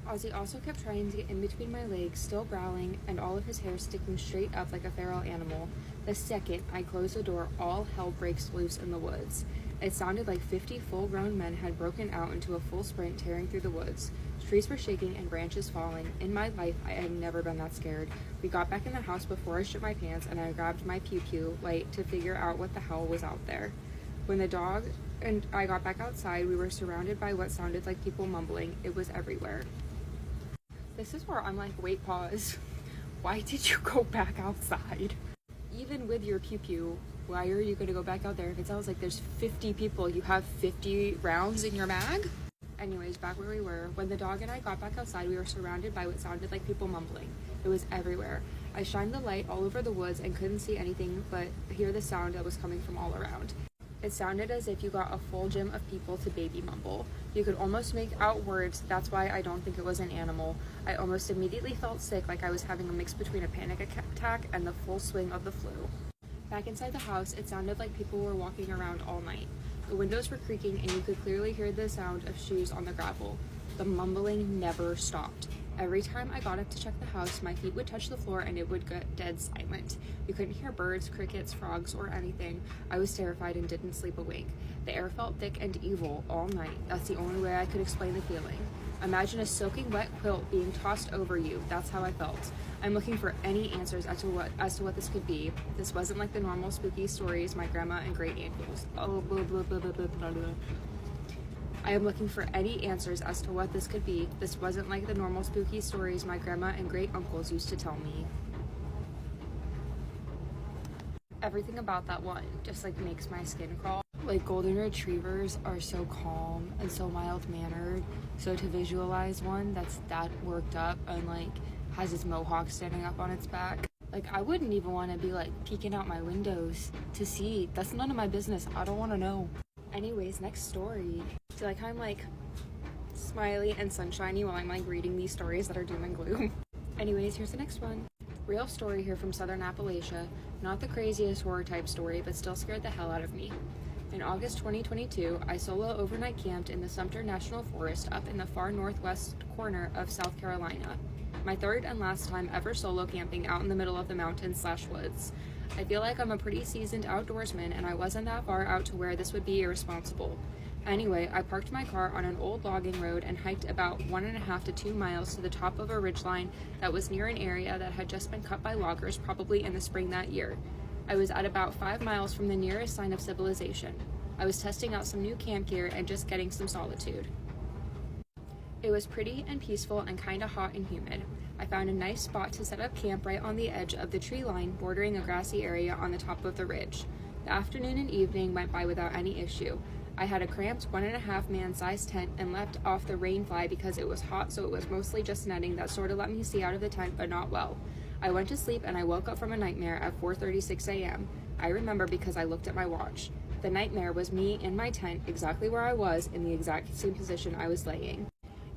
Ozzy also kept trying to get in between my legs, still growling, and all of his hair sticking straight up like a feral animal. The second I closed the door, all hell breaks loose in the woods. It sounded like 50 full-grown men had broken out into a full sprint, tearing through the woods. Trees were shaking and branches falling. In my life, I had never been that scared. We got back in the house before I stripped my pants, and I grabbed my pew-pew light to figure out what the hell was out there. When the dog and I got back outside, we were surrounded by what sounded like people mumbling. It was everywhere. This is where I'm like, wait, pause. Why did you go back outside? Even with your pew-pew, why are you going to go back out there if it sounds like there's 50 people? You have 50 rounds in your mag? Anyways, back where we were, when the dog and I got back outside, we were surrounded by what sounded like people mumbling. It was everywhere. I shined the light all over the woods and couldn't see anything but hear the sound that was coming from all around. It sounded as if you got a full gym of people to baby mumble. You could almost make out words. That's why I don't think it was an animal. I almost immediately felt sick, like I was having a mix between a panic attack and the full swing of the flu. Back inside the house, it sounded like people were walking around all night. The windows were creaking and you could clearly hear the sound of shoes on the gravel. The mumbling never stopped. Every time I got up to check the house, my feet would touch the floor and it would get dead silent. You couldn't hear birds, crickets, frogs, or anything. I was terrified and didn't sleep a wink. The air felt thick and evil all night. That's the only way I could explain the feeling. Imagine a soaking wet quilt being tossed over you. That's how I felt. I'm looking for any answers as to what this could be. This wasn't like the normal spooky stories my grandma and great aunt I am looking for any answers as to what this could be. This wasn't like the normal spooky stories my grandma and great uncles used to tell me. Everything about that one just like makes my skin crawl. Like golden retrievers are so calm and so mild-mannered, so to visualize one that's that worked up and like has its mohawk standing up on its back, like I wouldn't even want to be like peeking out my windows to see. That's none of my business. I don't want to know. Anyways, next story. I feel like I'm like smiley and sunshiny while I'm like reading these stories that are doom and gloom. Anyways, here's the next one. Real story here from Southern Appalachia. Not the craziest horror type story, but still scared the hell out of me. In August 2022, I solo overnight camped in the Sumter National Forest up in the far northwest corner of South Carolina. My third and last time ever solo camping out in the middle of the mountains/woods. I feel like I'm a pretty seasoned outdoorsman and I wasn't that far out to where this would be irresponsible. Anyway, I parked my car on an old logging road and hiked about 1.5 to 2 miles to the top of a ridgeline that was near an area that had just been cut by loggers probably in the spring that year. I was at about 5 miles from the nearest sign of civilization. I was testing out some new camp gear and just getting some solitude. It was pretty and peaceful and kinda hot and humid. I found a nice spot to set up camp right on the edge of the tree line bordering a grassy area on the top of the ridge. The afternoon and evening went by without any issue. I had a cramped 1.5 man sized tent and left off the rain fly because it was hot, so it was mostly just netting that sort of let me see out of the tent, but not well. I went to sleep and I woke up from a nightmare at 4:36 a.m. I remember because I looked at my watch. The nightmare was me in my tent, exactly where I was, in the exact same position I was laying.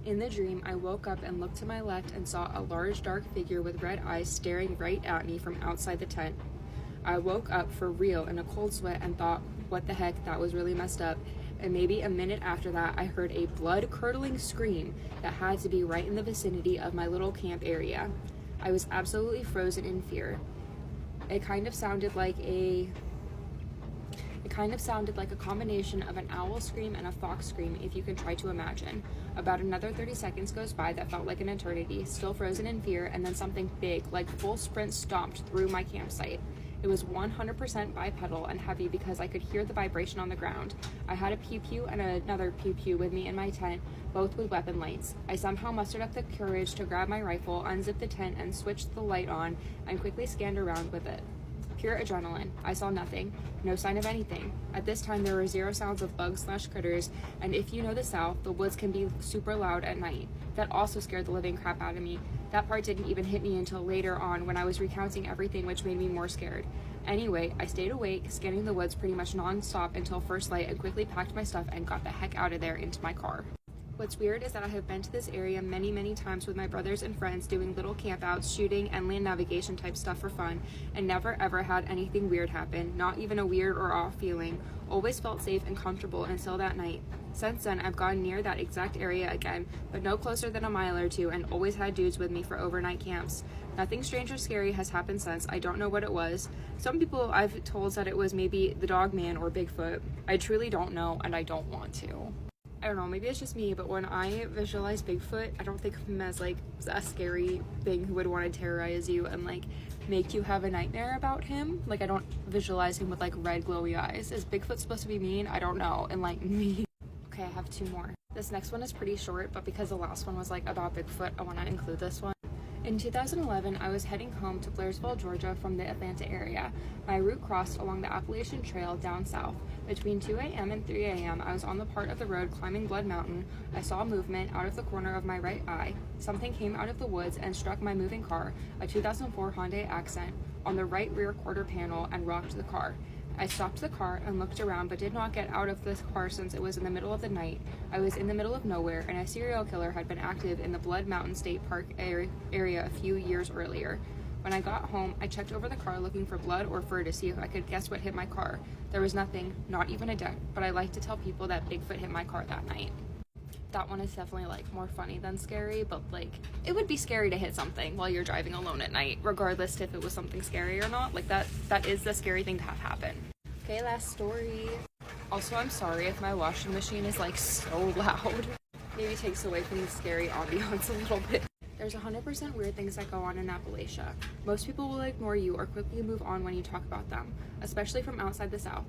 In the dream, I woke up and looked to my left and saw a large dark figure with red eyes staring right at me from outside the tent. I woke up for real in a cold sweat and thought, what the heck, that was really messed up. And maybe a minute after that, I heard a blood-curdling scream that had to be right in the vicinity of my little camp area. I was absolutely frozen in fear. It kind of sounded like a combination of an owl scream and a fox scream, if you can try to imagine. About another 30 seconds goes by that felt like an eternity, still frozen in fear, and then something big, like full sprint, stomped through my campsite. It was 100% bipedal and heavy because I could hear the vibration on the ground. I had a pew-pew and another pew-pew with me in my tent, both with weapon lights. I somehow mustered up the courage to grab my rifle, unzip the tent, and switch the light on, and quickly scanned around with it. Pure adrenaline. I saw nothing. No sign of anything. At this time, there were zero sounds of bugs/critters, and if you know the South, the woods can be super loud at night. That also scared the living crap out of me. That part didn't even hit me until later on when I was recounting everything, which made me more scared. Anyway, I stayed awake, scanning the woods pretty much non-stop until first light, and quickly packed my stuff and got the heck out of there into my car. What's weird is that I have been to this area many times with my brothers and friends doing little campouts, shooting, and land navigation type stuff for fun, and never ever had anything weird happen, not even a weird or off feeling. Always felt safe and comfortable until that night. Since then, I've gone near that exact area again, but no closer than a mile or two, and always had dudes with me for overnight camps. Nothing strange or scary has happened since. I don't know what it was. Some people I've told said it was maybe the dog man or Bigfoot. I truly don't know, and I don't want to. I don't know, maybe it's just me, but when I visualize Bigfoot, I don't think of him as like a scary thing who would want to terrorize you and like make you have a nightmare about him. Like, I don't visualize him with like red glowy eyes. Is Bigfoot supposed to be mean? I don't know. Enlighten me. Okay, I have 2 more. This next one is pretty short, but because the last one was like about Bigfoot, I want to include this one. In 2011, I was heading home to Blairsville, Georgia from the Atlanta area. My route crossed along the Appalachian Trail down south. Between 2 a.m. and 3 a.m., I was on the part of the road climbing Blood Mountain. I saw movement out of the corner of my right eye. Something came out of the woods and struck my moving car, a 2004 Hyundai Accent, on the right rear quarter panel and rocked the car. I stopped the car and looked around, but did not get out of the car since it was in the middle of the night. I was in the middle of nowhere, and a serial killer had been active in the Blood Mountain State Park area a few years earlier. When I got home, I checked over the car looking for blood or fur to see if I could guess what hit my car. There was nothing, not even a dent, but I like to tell people that Bigfoot hit my car that night. That one is definitely like more funny than scary, but like it would be scary to hit something while you're driving alone at night, regardless if it was something scary or not. Like that is the scary thing to have happen. Okay, last story. Also, I'm sorry if my washing machine is like so loud. Maybe takes away from the scary ambiance a little bit. There's 100% weird things that go on in Appalachia. Most people will ignore you or quickly move on when you talk about them, especially from outside the South.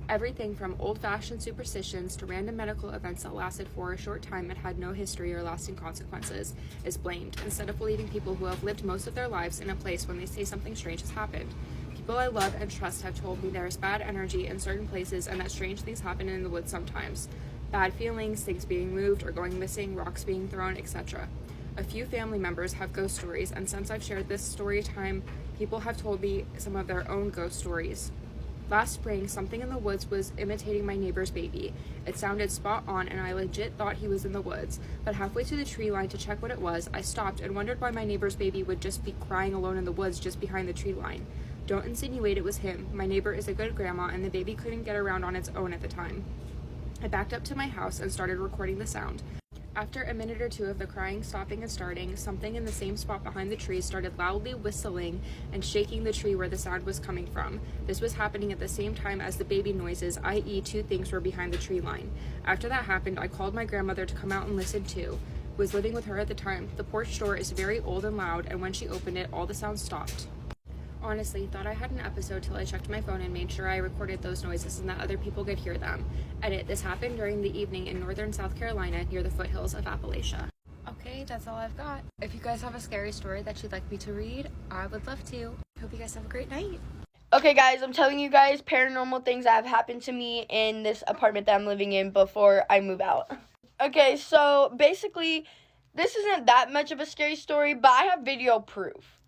Everything from old-fashioned superstitions to random medical events that lasted for a short time and had no history or lasting consequences is blamed, instead of believing people who have lived most of their lives in a place when they say something strange has happened. People I love and trust have told me there is bad energy in certain places and that strange things happen in the woods sometimes. Bad feelings, things being moved or going missing, rocks being thrown, etc. A few family members have ghost stories, and since I've shared this story time, people have told me some of their own ghost stories. Last spring, something in the woods was imitating my neighbor's baby. It sounded spot on, and I legit thought he was in the woods. But halfway to the tree line to check what it was, I stopped and wondered why my neighbor's baby would just be crying alone in the woods just behind the tree line. Don't insinuate it was him. My neighbor is a good grandma, and the baby couldn't get around on its own at the time. I backed up to my house and started recording the sound. After a minute or two of the crying stopping and starting, something in the same spot behind the tree started loudly whistling and shaking the tree where the sound was coming from. This was happening at the same time as the baby noises, i.e. 2 things were behind the tree line. After that happened, I called my grandmother to come out and listen too. Was living with her at the time. The porch door is very old and loud, and when she opened it, all the sounds stopped. Honestly, thought I had an episode till I checked my phone and made sure I recorded those noises and that other people could hear them. Edit, this happened during the evening in northern South Carolina near the foothills of Appalachia. Okay, that's all I've got. If you guys have a scary story that you'd like me to read, I would love to. Hope you guys have a great night. Okay, guys, I'm telling you guys paranormal things that have happened to me in this apartment that I'm living in before I move out. Okay, so basically, this isn't that much of a scary story, but I have video proof.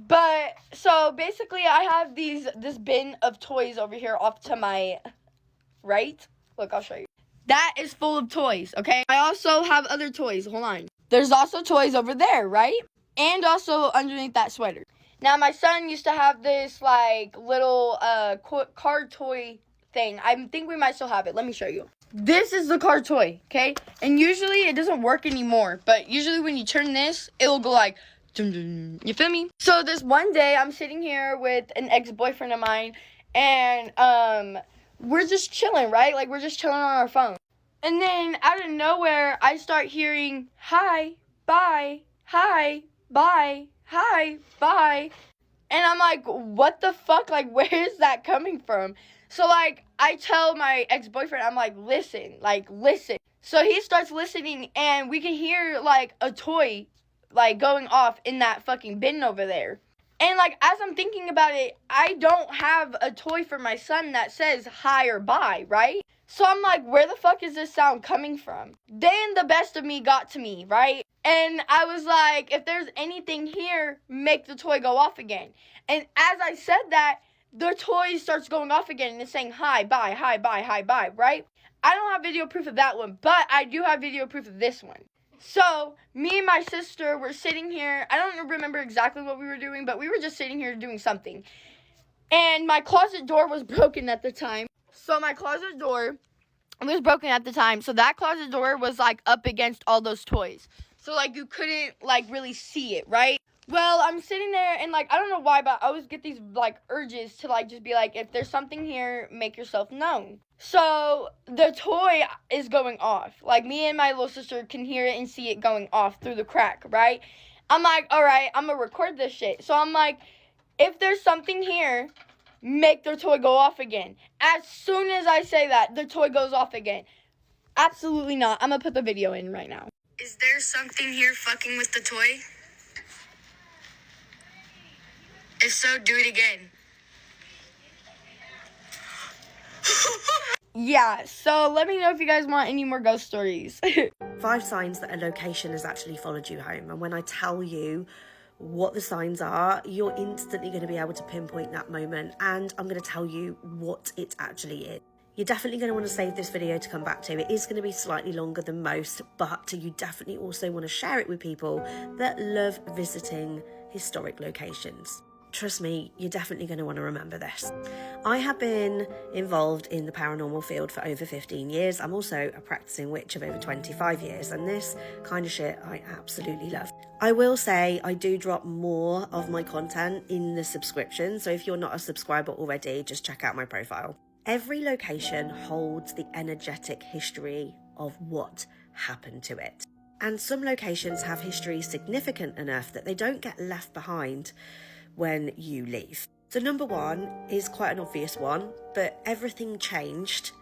But, so basically, I have this bin of toys over here off to my right. Look, I'll show you. That is full of toys, okay? I also have other toys. Hold on. There's also toys over there, right? And also underneath that sweater. Now, my son used to have this, like, little car toy thing. I think we might still have it. Let me show you. This is the car toy, okay? And usually it doesn't work anymore. But usually when you turn this, it'll go like, dun, dun, you feel me? So this one day, I'm sitting here with an ex-boyfriend of mine. And we're just chilling, right? Like, we're just chilling on our phone. And then out of nowhere, I start hearing, hi, bye, hi, bye. Hi, bye. And I'm like, what the fuck? Like, where is that coming from? So, like, I tell my ex-boyfriend, I'm like, listen. So he starts listening, and we can hear, like, a toy, like, going off in that fucking bin over there. And, like, as I'm thinking about it, I don't have a toy for my son that says hi or bye, right? So I'm like, where the fuck is this sound coming from? Then the best of me got to me, right? And I was like, if there's anything here, make the toy go off again. And as I said that, the toy starts going off again and it's saying hi, bye, right? I don't have video proof of that one, but I do have video proof of this one. So, me and my sister were sitting here. I don't remember exactly what we were doing, but we were just sitting here doing something. And my closet door was broken at the time. So my closet door was broken at the time. So that closet door was, like, up against all those toys. So, like, you couldn't, like, really see it, right? Well, I'm sitting there, and, like, I don't know why, but I always get these, like, urges to, like, just be like, if there's something here, make yourself known. So, the toy is going off. Like, me and my little sister can hear it and see it going off through the crack, right? I'm like, all right, I'm gonna record this shit. So, I'm like, if there's something here, make the toy go off again. As soon as I say that, the toy goes off again. Absolutely not. I'm gonna put the video in right now. Is there something here fucking with the toy? If so, do it again. Yeah, so let me know if you guys want any more ghost stories. 5 signs that a location has actually followed you home. And when I tell you what the signs are, you're instantly going to be able to pinpoint that moment. And I'm going to tell you what it actually is. You're definitely going to want to save this video to come back to. It is going to be slightly longer than most, but you definitely also want to share it with people that love visiting historic locations. Trust me, you're definitely going to want to remember this. I have been involved in the paranormal field for over 15 years. I'm also a practicing witch of over 25 years, and this kind of shit I absolutely love. I will say I do drop more of my content in the subscription, so if you're not a subscriber already, just check out my profile. Every location holds the energetic history of what happened to it. And some locations have history significant enough that they don't get left behind when you leave. So number 1 is quite an obvious one, but everything changed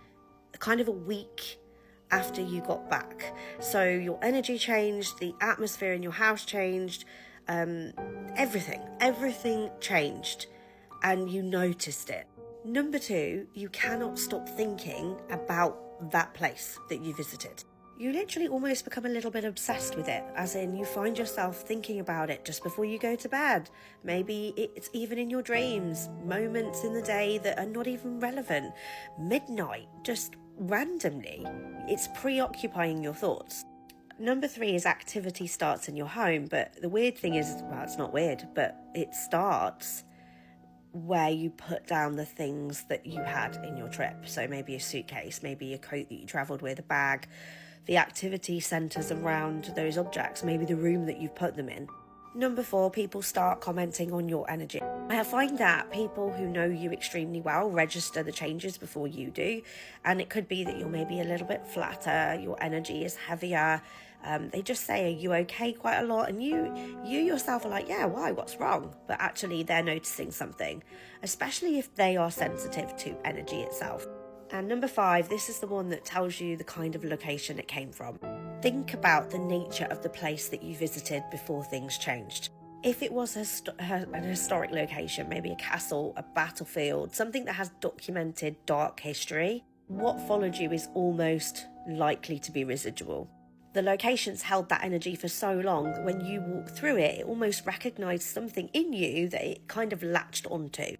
kind of a week after you got back. So your energy changed, the atmosphere in your house changed, everything changed, and you noticed it. Number 2, you cannot stop thinking about that place that you visited. You literally almost become a little bit obsessed with it, as in you find yourself thinking about it just before you go to bed. Maybe it's even in your dreams, moments in the day that are not even relevant. Midnight, just randomly. It's preoccupying your thoughts. Number 3 is activity starts in your home, but the weird thing is, well, it's not weird, but it starts where you put down the things that you had in your trip. So maybe a suitcase, maybe a coat that you travelled with, a bag. The activity centres around those objects, maybe the room that you've put them in. Number 4, people start commenting on your energy. I find that people who know you extremely well register the changes before you do. And it could be that you're maybe a little bit flatter, your energy is heavier. They just say, are you okay, quite a lot? And you yourself are like, yeah, why? What's wrong? But actually they're noticing something, especially if they are sensitive to energy itself. And number 5, this is the one that tells you the kind of location it came from. Think about the nature of the place that you visited before things changed. If it was an historic location, maybe a castle, a battlefield, something that has documented dark history, what followed you is almost likely to be residual. The locations held that energy for so long that when you walk through it, it almost recognised something in you that it kind of latched onto.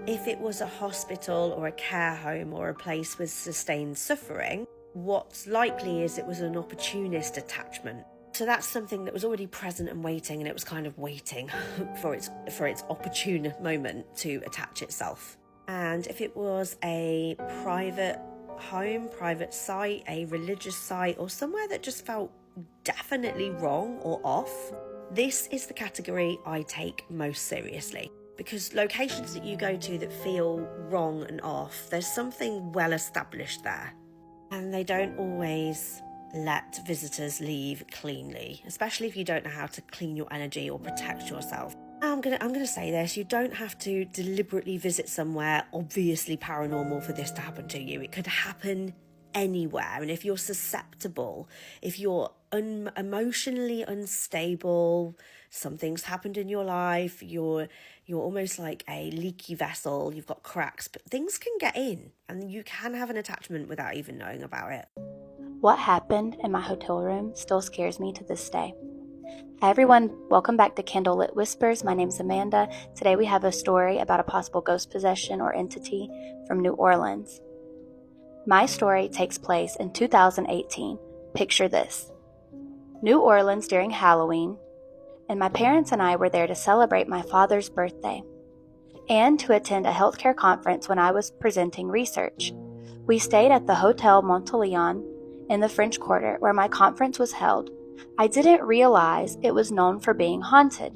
If it was a hospital or a care home or a place with sustained suffering, what's likely is it was an opportunist attachment. So that's something that was already present and waiting, and it was kind of waiting for its opportune moment to attach itself. And if it was a private home, private site, a religious site, or somewhere that just felt definitely wrong or off, this is the category I take most seriously. Because locations that you go to that feel wrong and off, there's something well established there. And they don't always let visitors leave cleanly, especially if you don't know how to clean your energy or protect yourself. I'm gonna say this: you don't have to deliberately visit somewhere obviously paranormal for this to happen to you. It could happen anywhere, and if you're susceptible, if you're emotionally unstable, something's happened in your life, you're almost like a leaky vessel, you've got cracks, but things can get in, and you can have an attachment without even knowing about it. What happened in my hotel room still scares me to this day. Hi everyone, welcome back to Candlelit Whispers. My name's Amanda. Today we have a story about a possible ghost possession or entity from New Orleans. My story takes place in 2018. Picture this: New Orleans during Halloween, and my parents and I were there to celebrate my father's birthday and to attend a healthcare conference when I was presenting research. We stayed at the Hotel Monteleon in the French Quarter where my conference was held. I didn't realize it was known for being haunted.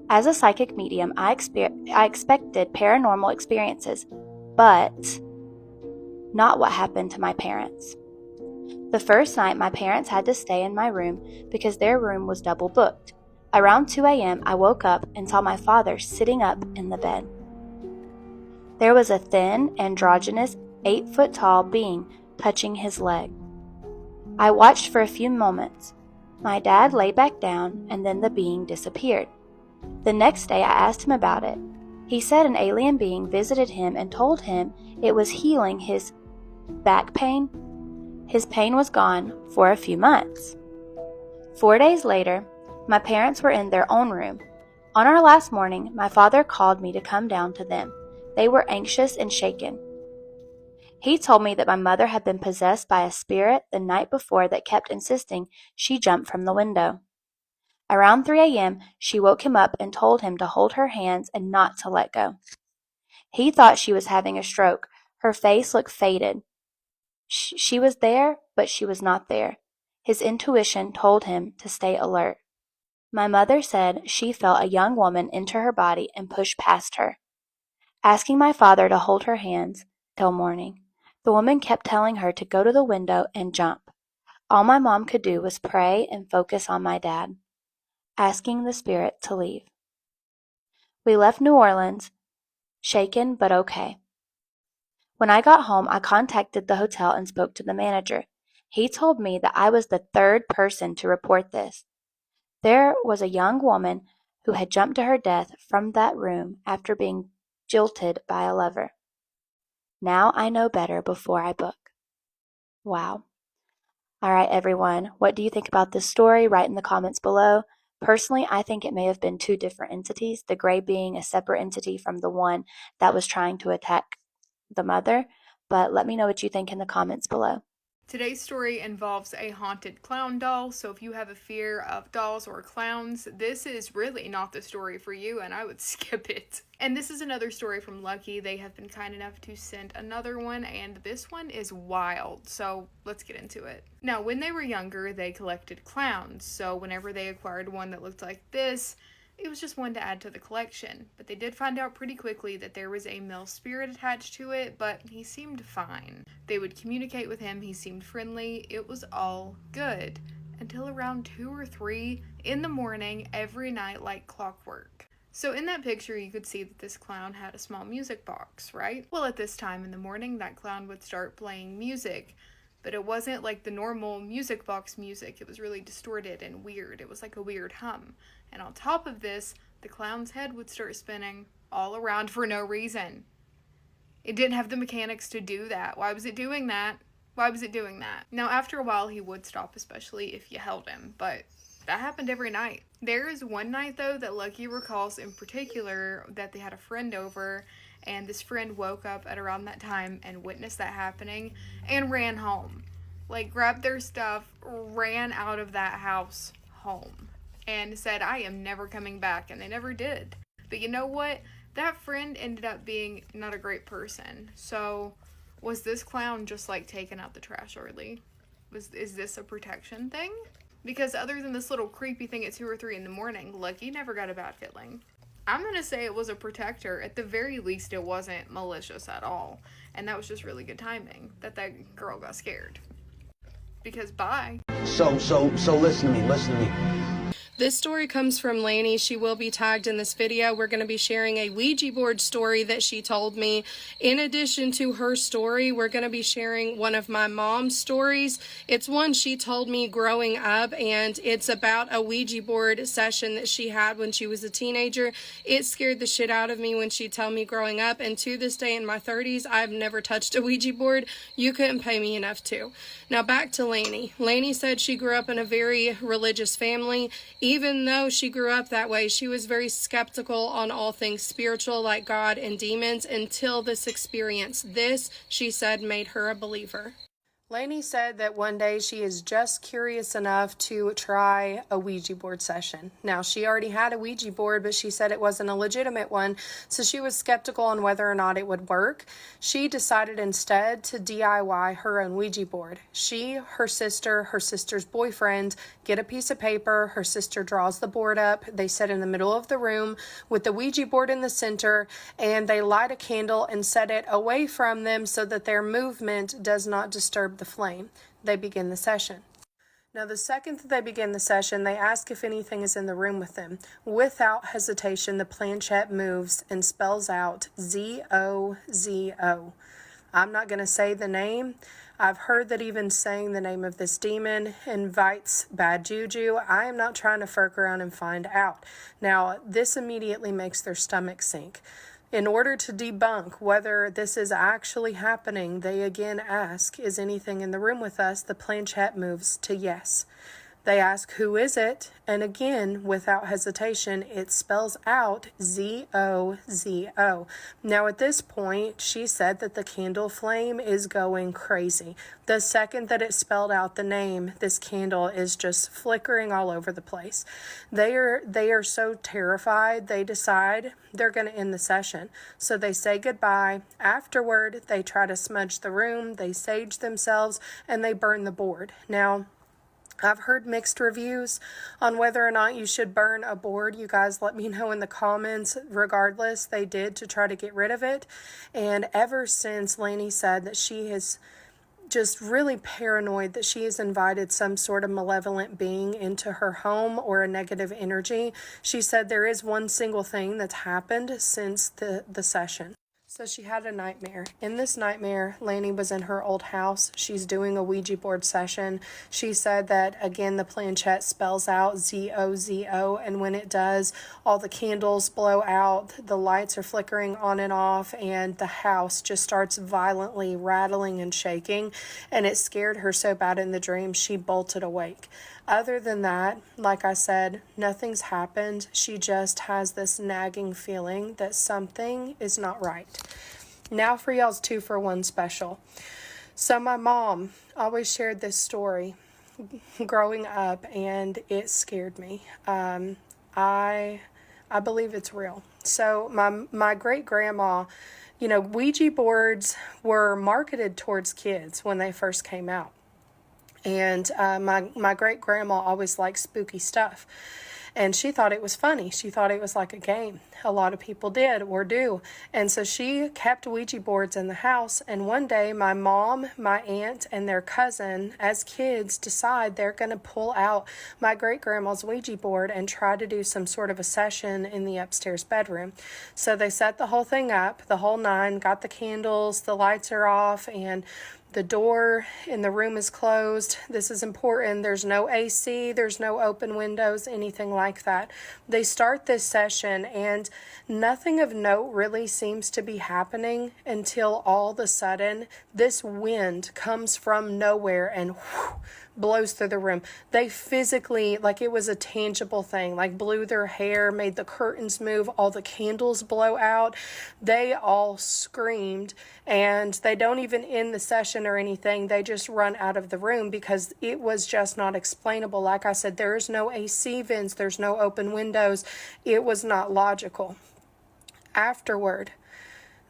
As a psychic medium, I expected paranormal experiences, but not what happened to my parents. The first night, my parents had to stay in my room because their room was double booked. Around 2 a.m., I woke up and saw my father sitting up in the bed. There was a thin, androgynous, 8-foot-tall being touching his leg. I watched for a few moments. My dad lay back down, and then the being disappeared. The next day, I asked him about it. He said an alien being visited him and told him it was healing his back pain. His pain was gone for a few months. 4 days later, my parents were in their own room. On our last morning, my father called me to come down to them. They were anxious and shaken. He told me that my mother had been possessed by a spirit the night before that kept insisting she jump from the window. Around 3 a.m., she woke him up and told him to hold her hands and not to let go. He thought she was having a stroke. Her face looked faded. She was there, but she was not there. His intuition told him to stay alert. My mother said she felt a young woman enter her body and push past her, asking my father to hold her hands till morning. The woman kept telling her to go to the window and jump. All my mom could do was pray and focus on my dad, asking the spirit to leave. We left New Orleans, shaken but okay. When I got home, I contacted the hotel and spoke to the manager. He told me that I was the third person to report this. There was a young woman who had jumped to her death from that room after being jilted by a lover. Now I know better before I book. Wow. All right, everyone. What do you think about this story? Write in the comments below. Personally, I think it may have been two different entities, the gray being a separate entity from the one that was trying to attack the mother. But let me know what you think in the comments below. Today's story involves a haunted clown doll, so if you have a fear of dolls or clowns, this is really not the story for you, and I would skip it. And this is another story from Lucky. They have been kind enough to send another one, and this one is wild, so let's get into it. Now, when they were younger, they collected clowns, so whenever they acquired one that looked like this, it was just one to add to the collection. But they did find out pretty quickly that there was a male spirit attached to it, but he seemed fine. They would communicate with him, he seemed friendly, it was all good. Until around 2 or 3 in the morning every night like clockwork. So in that picture you could see that this clown had a small music box, right? Well, at this time in the morning that clown would start playing music. but it wasn't like the normal music box music. It was really distorted and weird. It was like a weird hum. And on top of this, the clown's head would start spinning all around for no reason. It didn't have the mechanics to do that. Why was it doing that? Why was it doing that? Now, after a while, he would stop, especially if you held him, but that happened every night. There is one night, though, that Lucky recalls in particular that they had a friend over, and this friend woke up at around that time and witnessed that happening and ran home. Like, grabbed their stuff, ran out of that house home, and said, I am never coming back, and they never did. But you know what? That friend ended up being not a great person. So, was this clown just like taking out the trash early? Is this a protection thing? Because other than this little creepy thing at 2 or 3 in the morning, Lucky never got a bad feeling. I'm gonna say it was a protector. At the very least, it wasn't malicious at all. And that was just really good timing that girl got scared. Because bye. So listen to me. This story comes from Lanny. She will be tagged in this video. We're going to be sharing a Ouija board story that she told me. In addition to her story, we're going to be sharing one of my mom's stories. It's one she told me growing up, and it's about a Ouija board session that she had when she was a teenager. It scared the shit out of me when she'd tell me growing up, and to this day in my 30s, I've never touched a Ouija board. You couldn't pay me enough to. Now back to Lanny. Lanny said she grew up in a very religious family. Even though she grew up that way, she was very skeptical on all things spiritual like God and demons until this experience. This, she said, made her a believer. Lainey said that one day she is just curious enough to try a Ouija board session. Now, she already had a Ouija board, but she said it wasn't a legitimate one, so she was skeptical on whether or not it would work. She decided instead to DIY her own Ouija board. She, her sister's boyfriend, get a piece of paper. Her sister draws the board up. They sit in the middle of the room with the Ouija board in the center, and they light a candle and set it away from them so that their movement does not disturb the flame. They begin the session. Now, the second that they begin the session, they ask if anything is in the room with them. Without hesitation, the planchette moves and spells out Z-O-Z-O. I'm not going to say the name. I've heard that even saying the name of this demon invites bad juju. I am not trying to fuck around and find out. Now, this immediately makes their stomach sink. In order to debunk whether this is actually happening, they again ask, is anything in the room with us? The planchette moves to yes. They ask, who is it? And again, without hesitation, it spells out Z-O-Z-O. Now, at this point, she said that the candle flame is going crazy. The second that it spelled out the name, this candle is just flickering all over the place. They are so terrified, they decide they're going to end the session. So they say goodbye. Afterward, they try to smudge the room, they sage themselves, and they burn the board. Now, I've heard mixed reviews on whether or not you should burn a board. You guys let me know in the comments. Regardless, they did to try to get rid of it. And ever since Lainey said that she is just really paranoid that she has invited some sort of malevolent being into her home or a negative energy, she said there is one single thing that's happened since the session. So she had a nightmare. In this nightmare, Lainey was in her old house. She's doing a Ouija board session. She said that, again, the planchette spells out Z-O-Z-O, and when it does, all the candles blow out, the lights are flickering on and off, and the house just starts violently rattling and shaking, and it scared her so bad in the dream, she bolted awake. Other than that, like I said, nothing's happened. She just has this nagging feeling that something is not right. Now for y'all's 2-for-1 special. So my mom always shared this story growing up, and it scared me. I believe it's real. So my great-grandma, you know, Ouija boards were marketed towards kids when they first came out. And my great-grandma always liked spooky stuff. And she thought it was funny. She thought it was like a game. A lot of people did or do. And so she kept Ouija boards in the house. And one day my mom, my aunt, and their cousin, as kids, decide they're going to pull out my great-grandma's Ouija board and try to do some sort of a session in the upstairs bedroom. So they set the whole thing up, the whole nine, got the candles, the lights are off, and the door in the room is closed. This is important. There's no AC, there's no open windows, anything like that. They start this session and nothing of note really seems to be happening until all of a sudden this wind comes from nowhere and blows through the room. They physically, like it was a tangible thing, like blew their hair, made the curtains move, all the candles blow out. They all screamed, and they don't even end the session or anything. They just run out of the room because it was just not explainable. Like I said, there's no AC vents, there's no open windows. It was not logical. Afterward,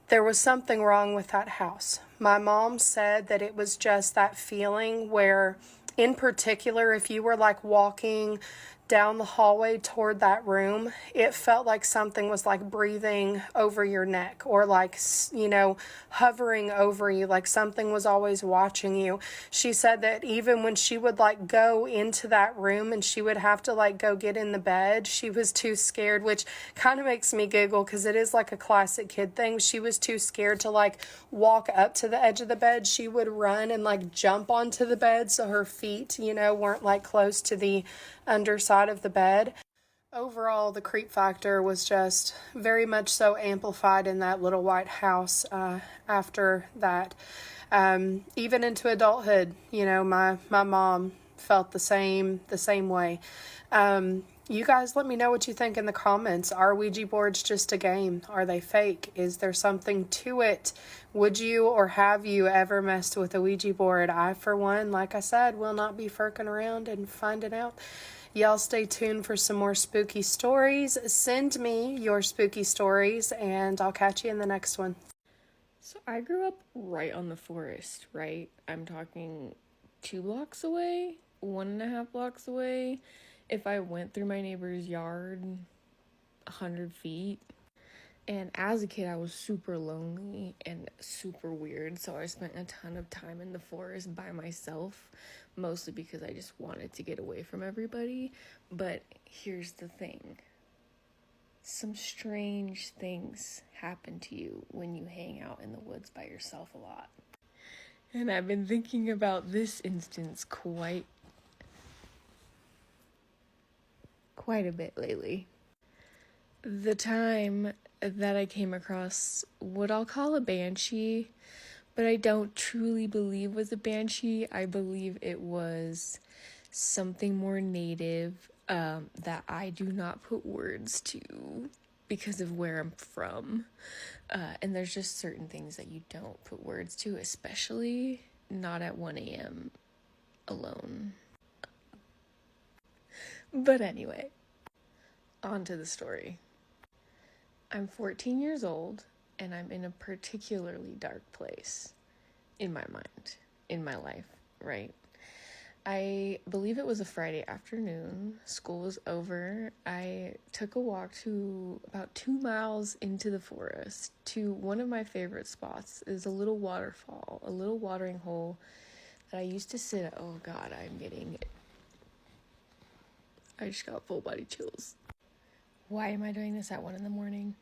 there was something wrong with that house. My mom said that it was just that feeling where, in particular, if you were like walking down the hallway toward that room, it felt like something was like breathing over your neck or like, you know, hovering over you, like something was always watching you. She said that even when she would like go into that room and she would have to like go get in the bed, she was too scared, which kind of makes me giggle because it is like a classic kid thing. She was too scared to like walk up to the edge of the bed. She would run and like jump onto the bed so her feet, you know, weren't like close to the underside of the bed. Overall, the creep factor was just very much so amplified in that little white house after that. Even into adulthood, you know, my mom felt the same way. You guys let me know what you think in the comments. Are Ouija boards just a game? Are they fake? Is there something to it? Would you or have you ever messed with a Ouija board? I, for one, like I said, will not be firking around and finding out. Y'all stay tuned for some more spooky stories. Send me your spooky stories, and I'll catch you in the next one. So I grew up right on the forest, right? I'm talking 2 blocks away, 1.5 blocks away. If I went through my neighbor's yard, 100 feet. And as a kid, I was super lonely and super weird, so I spent a ton of time in the forest by myself, mostly because I just wanted to get away from everybody. But here's the thing. Some strange things happen to you when you hang out in the woods by yourself a lot. And I've been thinking about this instance quite a bit lately. The time that I came across what I'll call a banshee, but I don't truly believe was a banshee. I believe it was something more native that I do not put words to because of where I'm from. And there's just certain things that you don't put words to, especially not at 1 a.m. alone. But anyway, on to the story. I'm 14 years old, and I'm in a particularly dark place in my mind, in my life, right? I believe it was a Friday afternoon. School was over. I took a walk to about 2 miles into the forest to one of my favorite spots. Is a little waterfall, a little watering hole that I used to sit at. Oh God, I just got full body chills. Why am I doing this at 1 a.m?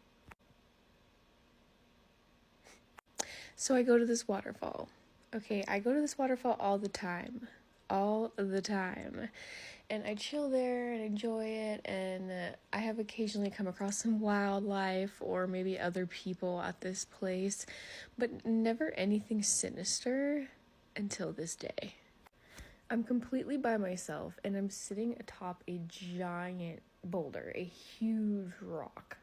So I go to this waterfall. Okay, I go to this waterfall all the time. And I chill there and enjoy it, and I have occasionally come across some wildlife or maybe other people at this place, but never anything sinister until this day. I'm completely by myself, and I'm sitting atop a giant boulder, a huge rock,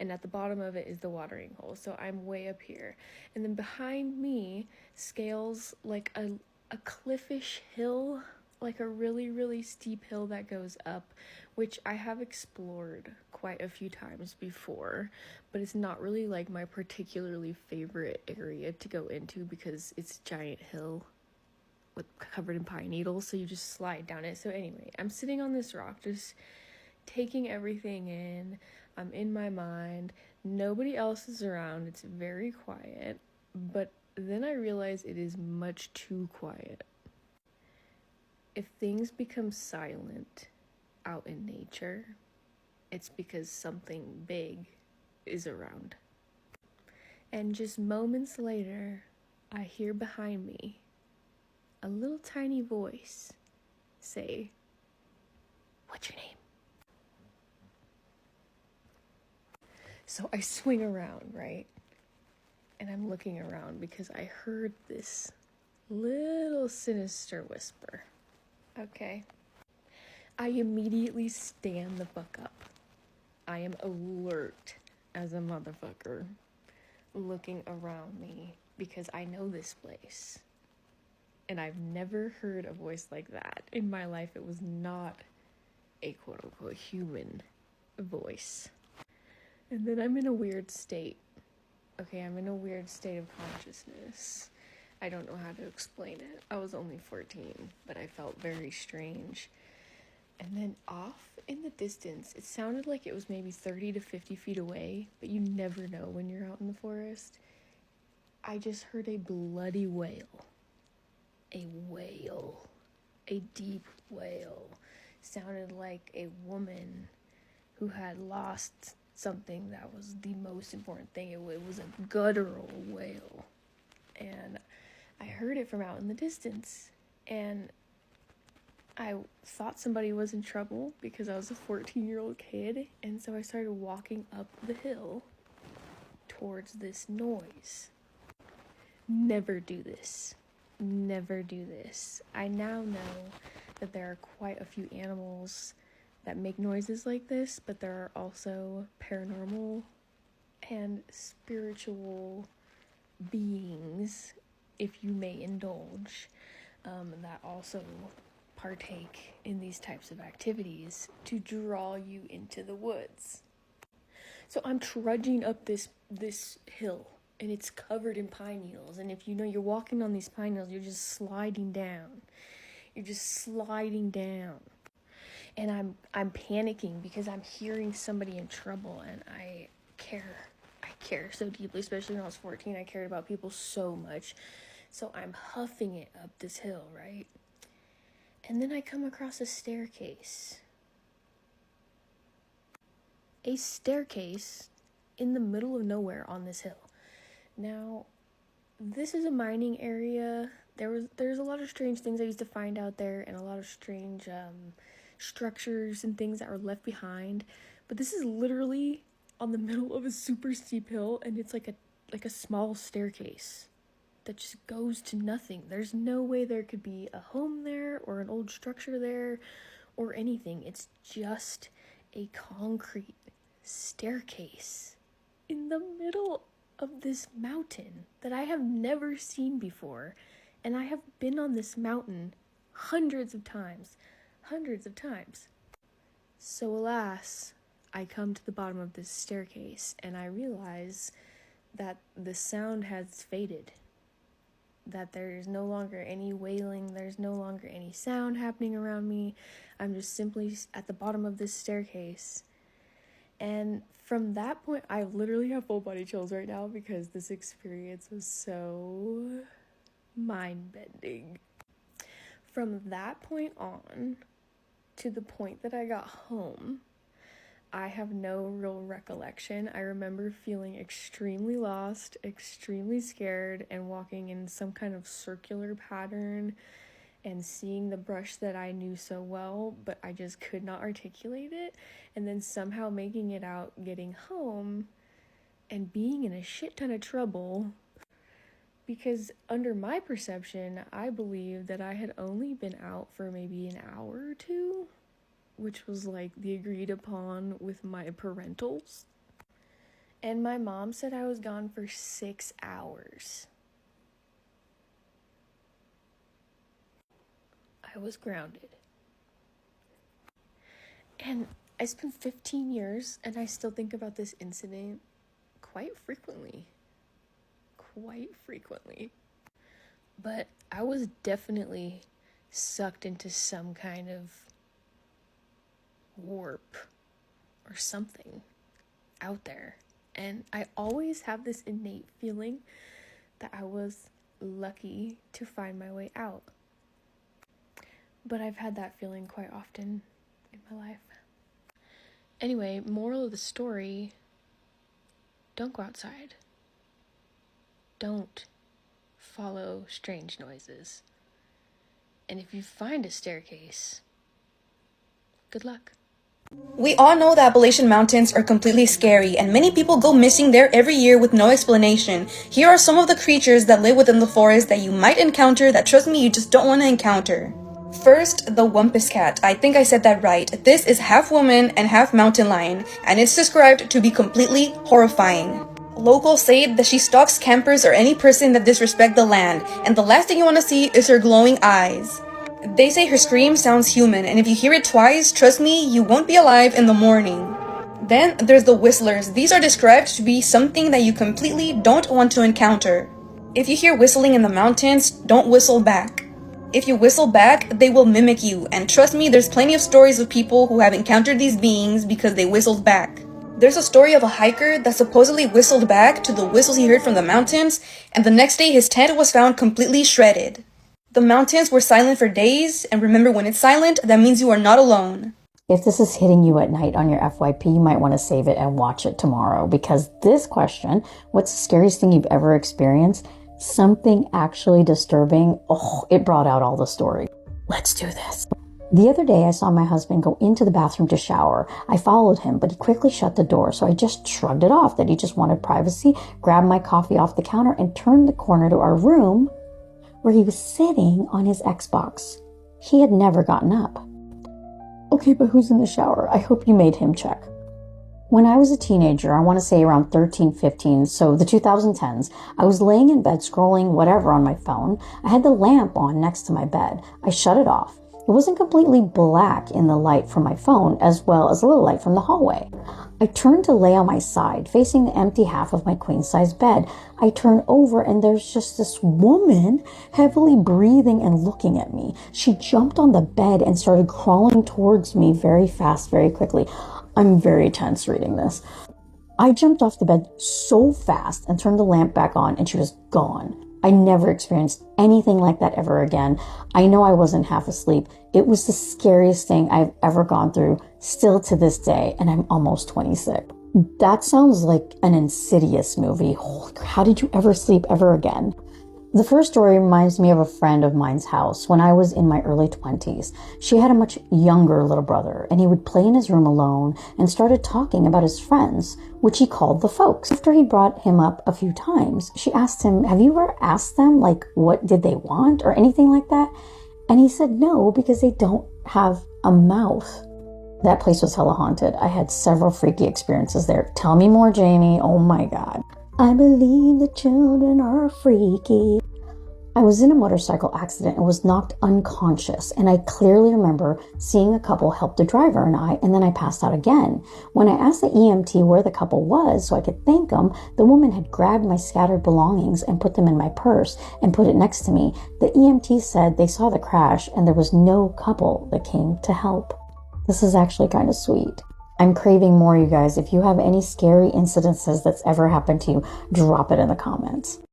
and at the bottom of it is the watering hole, so I'm way up here. And then behind me scales like a cliffish hill, like a really, really steep hill that goes up, which I have explored quite a few times before, but it's not really like my particularly favorite area to go into because it's a giant hill covered in pine needles, so you just slide down it. So anyway, I'm sitting on this rock just taking everything in. I'm in my mind. Nobody else is around. It's very quiet. But then I realize it is much too quiet. If things become silent out in nature, it's because something big is around. And just moments later, I hear behind me a little tiny voice say, "What's your name?" So I swing around, right? And I'm looking around because I heard this little sinister whisper. Okay. I immediately stand the fuck up. I am alert as a motherfucker, looking around me because I know this place. And I've never heard a voice like that in my life. It was not a quote-unquote human voice. And then I'm in a weird state. Okay, I'm in a weird state of consciousness. I don't know how to explain it. I was only 14, but I felt very strange. And then off in the distance, it sounded like it was maybe 30 to 50 feet away, but you never know when you're out in the forest. I just heard a bloody wail. A wail. A deep wail. Sounded like a woman who had lost something that was the most important thing. It was a guttural wail. And I heard it from out in the distance. And I thought somebody was in trouble because I was a 14-year-old kid. And so I started walking up the hill towards this noise. Never do this. Never do this. I now know that there are quite a few animals that make noises like this, but there are also paranormal and spiritual beings, if you may indulge, that also partake in these types of activities to draw you into the woods. So I'm trudging up this hill, and it's covered in pine needles, and if you know you're walking on these pine needles, you're just sliding down. You're just sliding down. And I'm panicking because I'm hearing somebody in trouble, and I care so deeply, especially when I was 14. I cared about people so much. So I'm huffing it up this hill, right? And then I come across a staircase. A staircase in the middle of nowhere on this hill. Now, this is a mining area. There's a lot of strange things I used to find out there, and a lot of strange structures and things that were left behind. But this is literally on the middle of a super steep hill, and it's like a small staircase that just goes to nothing. There's no way there could be a home there or an old structure there or anything. It's just a concrete staircase in the middle of this mountain that I have never seen before. And I have been on this mountain hundreds of times. So alas, I come to the bottom of this staircase and I realize that the sound has faded. That there's no longer any wailing, there's no longer any sound happening around me. I'm just simply at the bottom of this staircase. And from that point, I literally have full body chills right now because this experience was so mind-bending. From that point on to the point that I got home, I have no real recollection. I remember feeling extremely lost, extremely scared, and walking in some kind of circular pattern and seeing the brush that I knew so well, but I just could not articulate it, and then somehow making it out, getting home, and being in a shit ton of trouble. Because under my perception, I believed that I had only been out for maybe an hour or two, which was like the agreed upon with my parentals. And my mom said I was gone for 6 hours. I was grounded. And I spent 15 years and I still think about this incident quite frequently. But I was definitely sucked into some kind of warp or something out there. And I always have this innate feeling that I was lucky to find my way out. But I've had that feeling quite often in my life. Anyway, moral of the story, don't go outside. Don't follow strange noises. And if you find a staircase, good luck. We all know the Appalachian Mountains are completely scary, and many people go missing there every year with no explanation. Here are some of the creatures that live within the forest that you might encounter that, trust me, you just don't want to encounter. First, the Wumpus Cat. I think I said that right. This is half woman and half mountain lion, and it's described to be completely horrifying. Locals say that she stalks campers or any person that disrespect the land, and the last thing you want to see is her glowing eyes. They say her scream sounds human, and if you hear it twice, trust me, you won't be alive in the morning. Then there's the whistlers. These are described to be something that you completely don't want to encounter. If you hear whistling in the mountains, don't whistle back. If you whistle back, they will mimic you, and trust me, there's plenty of stories of people who have encountered these beings because they whistled back. There's a story of a hiker that supposedly whistled back to the whistles he heard from the mountains, and the next day his tent was found completely shredded. The mountains were silent for days, and remember, when it's silent, that means you are not alone. If this is hitting you at night on your FYP, you might want to save it and watch it tomorrow, because this question, what's the scariest thing you've ever experienced? Something actually disturbing. Oh, it brought out all the story. Let's do this. The other day, I saw my husband go into the bathroom to shower. I followed him, but he quickly shut the door, so I just shrugged it off that he just wanted privacy, grabbed my coffee off the counter, and turned the corner to our room, where he was sitting on his Xbox. He had never gotten up. Okay, but who's in the shower? I hope you made him check. When I was a teenager, I want to say around 13, 15, so the 2010s, I was laying in bed scrolling whatever on my phone. I had the lamp on next to my bed. I shut it off. It wasn't completely black in the light from my phone, as well as a little light from the hallway. I turned to lay on my side, facing the empty half of my queen-size bed. I turn over and there's just this woman heavily breathing and looking at me. She jumped on the bed and started crawling towards me very fast, very quickly. I'm very tense reading this. I jumped off the bed so fast and turned the lamp back on, and she was gone. I never experienced anything like that ever again. I know I wasn't half asleep. It was the scariest thing I've ever gone through, still to this day, and I'm almost 26. That sounds like an Insidious movie. Holy crap, how did you ever sleep ever again? The first story reminds me of a friend of mine's house when I was in my early 20s. She had a much younger little brother, and he would play in his room alone and started talking about his friends, which he called the folks. After he brought him up a few times, she asked him, have you ever asked them, like, what did they want or anything like that? And he said no, because they don't have a mouth. That place was hella haunted. I had several freaky experiences there. Tell me more, Jamie. Oh my God. I believe the children are freaky. I was in a motorcycle accident and was knocked unconscious, and I clearly remember seeing a couple help the driver and then I passed out again. When I asked the EMT where the couple was so I could thank them, the woman had grabbed my scattered belongings and put them in my purse and put it next to me. The EMT said they saw the crash and there was no couple that came to help. This is actually kind of sweet. I'm craving more, you guys. If you have any scary incidences that's ever happened to you, drop it in the comments.